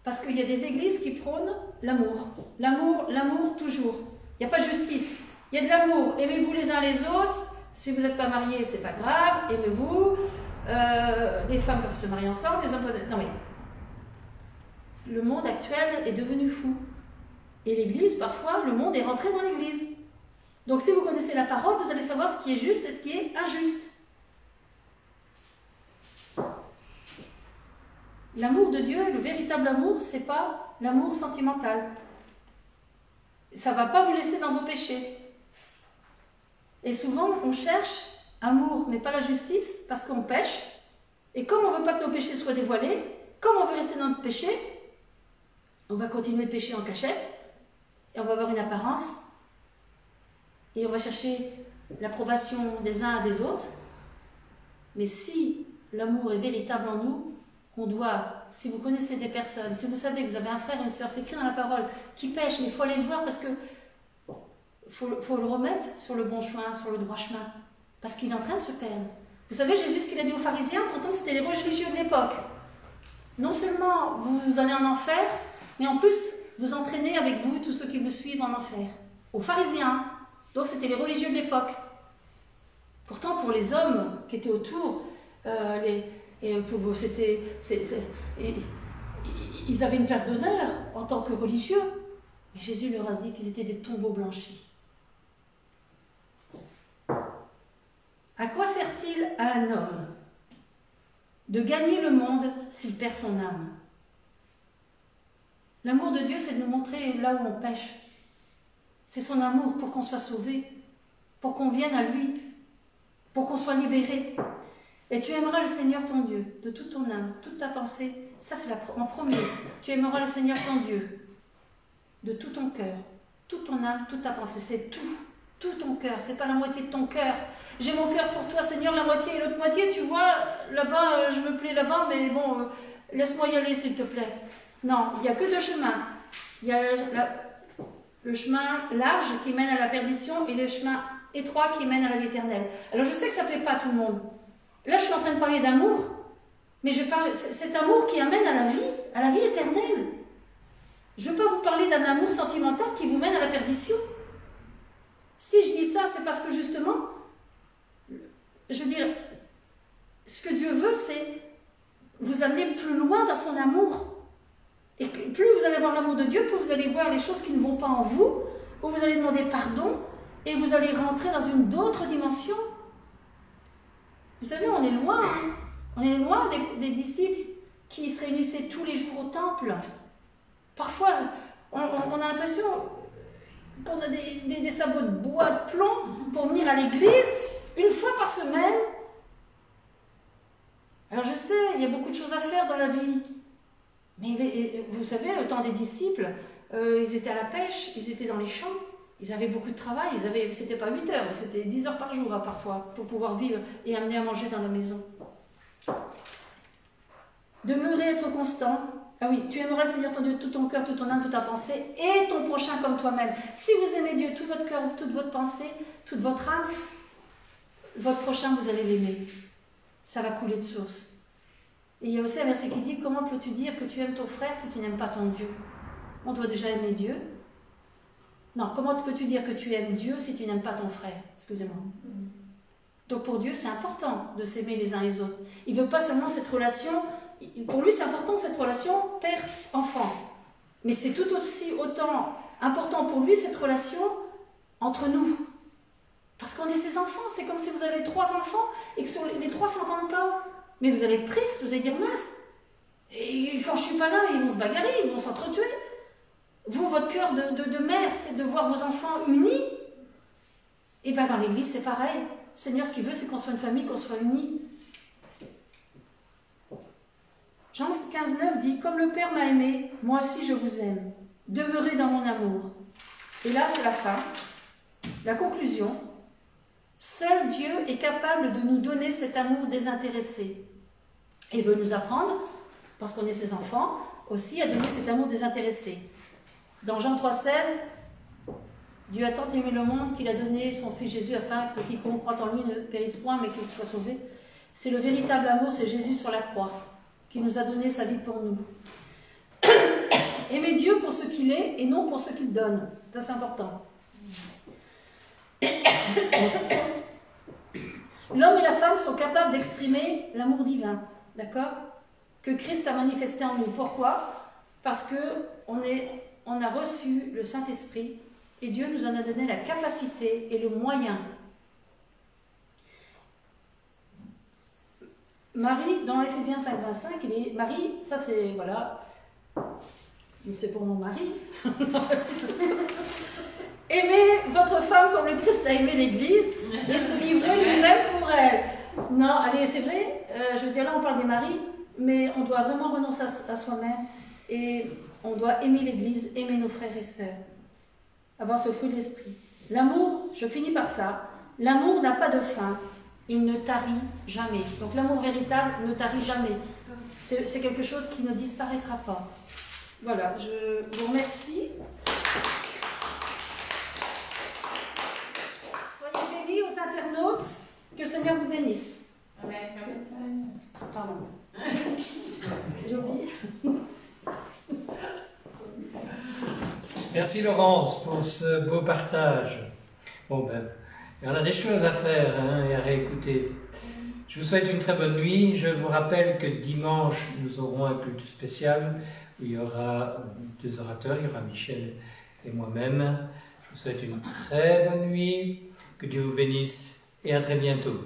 Parce qu'il y a des églises qui prônent l'amour. L'amour, l'amour toujours. Il n'y a pas de justice. Il y a de l'amour. Aimez-vous les uns les autres. Si vous n'êtes pas mariés, c'est pas grave. Aimez-vous. Les femmes peuvent se marier ensemble. Les hommes peuvent... Non mais... Le monde actuel est devenu fou. Et l'église, parfois, le monde est rentré dans l'église. Donc si vous connaissez la parole, vous allez savoir ce qui est juste et ce qui est injuste. L'amour de Dieu, le véritable amour, c'est pas l'amour sentimental. Ça ne va pas vous laisser dans vos péchés. Et souvent, on cherche amour, mais pas la justice, parce qu'on pêche. Et comme on ne veut pas que nos péchés soient dévoilés, comme on veut rester dans notre péché, on va continuer de pécher en cachette, et on va avoir une apparence, et on va chercher l'approbation des uns et des autres. Mais si l'amour est véritable en nous, on doit, si vous connaissez des personnes, si vous savez que vous avez un frère et une sœur, c'est écrit dans la parole, qui pêche, mais il faut aller le voir parce que faut le remettre sur le bon chemin, sur le droit chemin, parce qu'il est en train de se perdre. Vous savez, Jésus, ce qu'il a dit aux pharisiens, pourtant c'était les religieux de l'époque. Non seulement vous allez en enfer, mais en plus, vous entraînez avec vous tous ceux qui vous suivent en enfer. Aux pharisiens, donc c'était les religieux de l'époque. Pourtant, pour les hommes qui étaient autour, ils avaient une place d'honneur en tant que religieux. Mais Jésus leur a dit qu'ils étaient des tombeaux blanchis. À quoi sert-il à un homme de gagner le monde s'il perd son âme? L'amour de Dieu, c'est de nous montrer là où on pêche. C'est son amour pour qu'on soit sauvé, pour qu'on vienne à lui, pour qu'on soit libéré. Et tu aimeras le Seigneur ton Dieu de toute ton âme, toute ta pensée. Ça, c'est en premier. Tu aimeras le Seigneur ton Dieu de tout ton cœur, toute ton âme, toute ta pensée. C'est tout ton cœur. C'est pas la moitié de ton cœur. J'ai mon cœur pour toi, Seigneur, la moitié et l'autre moitié. Tu vois, là-bas, je me plais là-bas, mais bon, laisse-moi y aller, s'il te plaît. Non, il n'y a que deux chemins. Il y a le chemin large qui mène à la perdition et le chemin étroit qui mène à la vie éternelle. Alors, je sais que ça ne plaît pas à tout le monde. Là, je suis en train de parler d'amour, mais je parle cet amour qui amène à la vie éternelle. Je ne veux pas vous parler d'un amour sentimental qui vous mène à la perdition. Si je dis ça, c'est parce que justement, je veux dire, ce que Dieu veut, c'est vous amener plus loin dans son amour. Et plus vous allez voir l'amour de Dieu, plus vous allez voir les choses qui ne vont pas en vous, où vous allez demander pardon, et vous allez rentrer dans une autre dimension. Vous savez, on est loin. On est loin des disciples qui se réunissaient tous les jours au temple. Parfois, on a l'impression qu'on a des sabots de bois, de plomb pour venir à l'église une fois par semaine. Alors je sais, il y a beaucoup de choses à faire dans la vie. Mais vous savez, le temps des disciples, ils étaient à la pêche, ils étaient dans les champs. Ils avaient beaucoup de travail, c'était pas 8 heures, c'était 10 heures par jour parfois, pour pouvoir vivre et amener à manger dans la maison. Demeurer, être constant. Ah oui, tu aimeras le Seigneur ton Dieu de tout ton cœur, toute ton âme, toute ta pensée, et ton prochain comme toi-même. Si vous aimez Dieu, tout votre cœur, toute votre pensée, toute votre âme, votre prochain, vous allez l'aimer. Ça va couler de source. Et il y a aussi un verset qui dit, comment peux-tu dire que tu aimes ton frère si tu n'aimes pas ton Dieu? On doit déjà aimer Dieu. Non, comment peux-tu dire que tu aimes Dieu si tu n'aimes pas ton frère? Excusez-moi. Donc pour Dieu, c'est important de s'aimer les uns les autres. Il ne veut pas seulement cette relation, pour lui c'est important cette relation père-enfant. Mais c'est tout aussi autant important pour lui cette relation entre nous. Parce qu'on est ses enfants, c'est comme si vous avez 3 enfants et que sur les 3 ne s'entendent pas. Mais vous allez être triste, vous allez dire mince. Et quand je ne suis pas là, ils vont se bagarrer, ils vont s'entretuer. Vous, votre cœur de mère, c'est de voir vos enfants unis. Et bien dans l'église, c'est pareil. Le Seigneur, ce qu'il veut, c'est qu'on soit une famille, qu'on soit unis. Jean 15,9 dit, comme le Père m'a aimé, moi aussi je vous aime. Demeurez dans mon amour. Et là, c'est la fin. La conclusion. Seul Dieu est capable de nous donner cet amour désintéressé. Et veut nous apprendre, parce qu'on est ses enfants, aussi à donner cet amour désintéressé. Dans Jean 3,16, Dieu a tant aimé le monde qu'il a donné son Fils Jésus afin que quiconque croit en lui ne périsse point mais qu'il soit sauvé. C'est le véritable amour, c'est Jésus sur la croix qui nous a donné sa vie pour nous. Aimer Dieu pour ce qu'il est et non pour ce qu'il donne. Ça, c'est important. L'homme et la femme sont capables d'exprimer l'amour divin, d'accord? Que Christ a manifesté en nous. Pourquoi? Parce qu'on a reçu le Saint-Esprit et Dieu nous en a donné la capacité et le moyen. Marie, dans Éphésiens 5,25, il est Marie, ça c'est, voilà, c'est pour mon mari. Aimez votre femme comme le Christ a aimé l'Église et se livrer lui-même pour elle. Non, allez, c'est vrai, je veux dire, là on parle des maris, mais on doit vraiment renoncer à soi-même et on doit aimer l'Église, aimer nos frères et sœurs, avoir ce fruit de l'esprit. L'amour, je finis par ça, l'amour n'a pas de fin, il ne tarit jamais. Donc l'amour véritable ne tarit jamais. C'est quelque chose qui ne disparaîtra pas. Voilà, je vous remercie. Soyez bénis aux internautes, que le Seigneur vous bénisse. Amen. Pardon. J'oublie. Merci Laurence pour ce beau partage. Bon ben, il y en a des choses à faire hein, et à réécouter. Je vous souhaite une très bonne nuit. Je vous rappelle que dimanche, nous aurons un culte spécial où il y aura 2 orateurs, il y aura Michel et moi-même. Je vous souhaite une très bonne nuit, que Dieu vous bénisse et à très bientôt.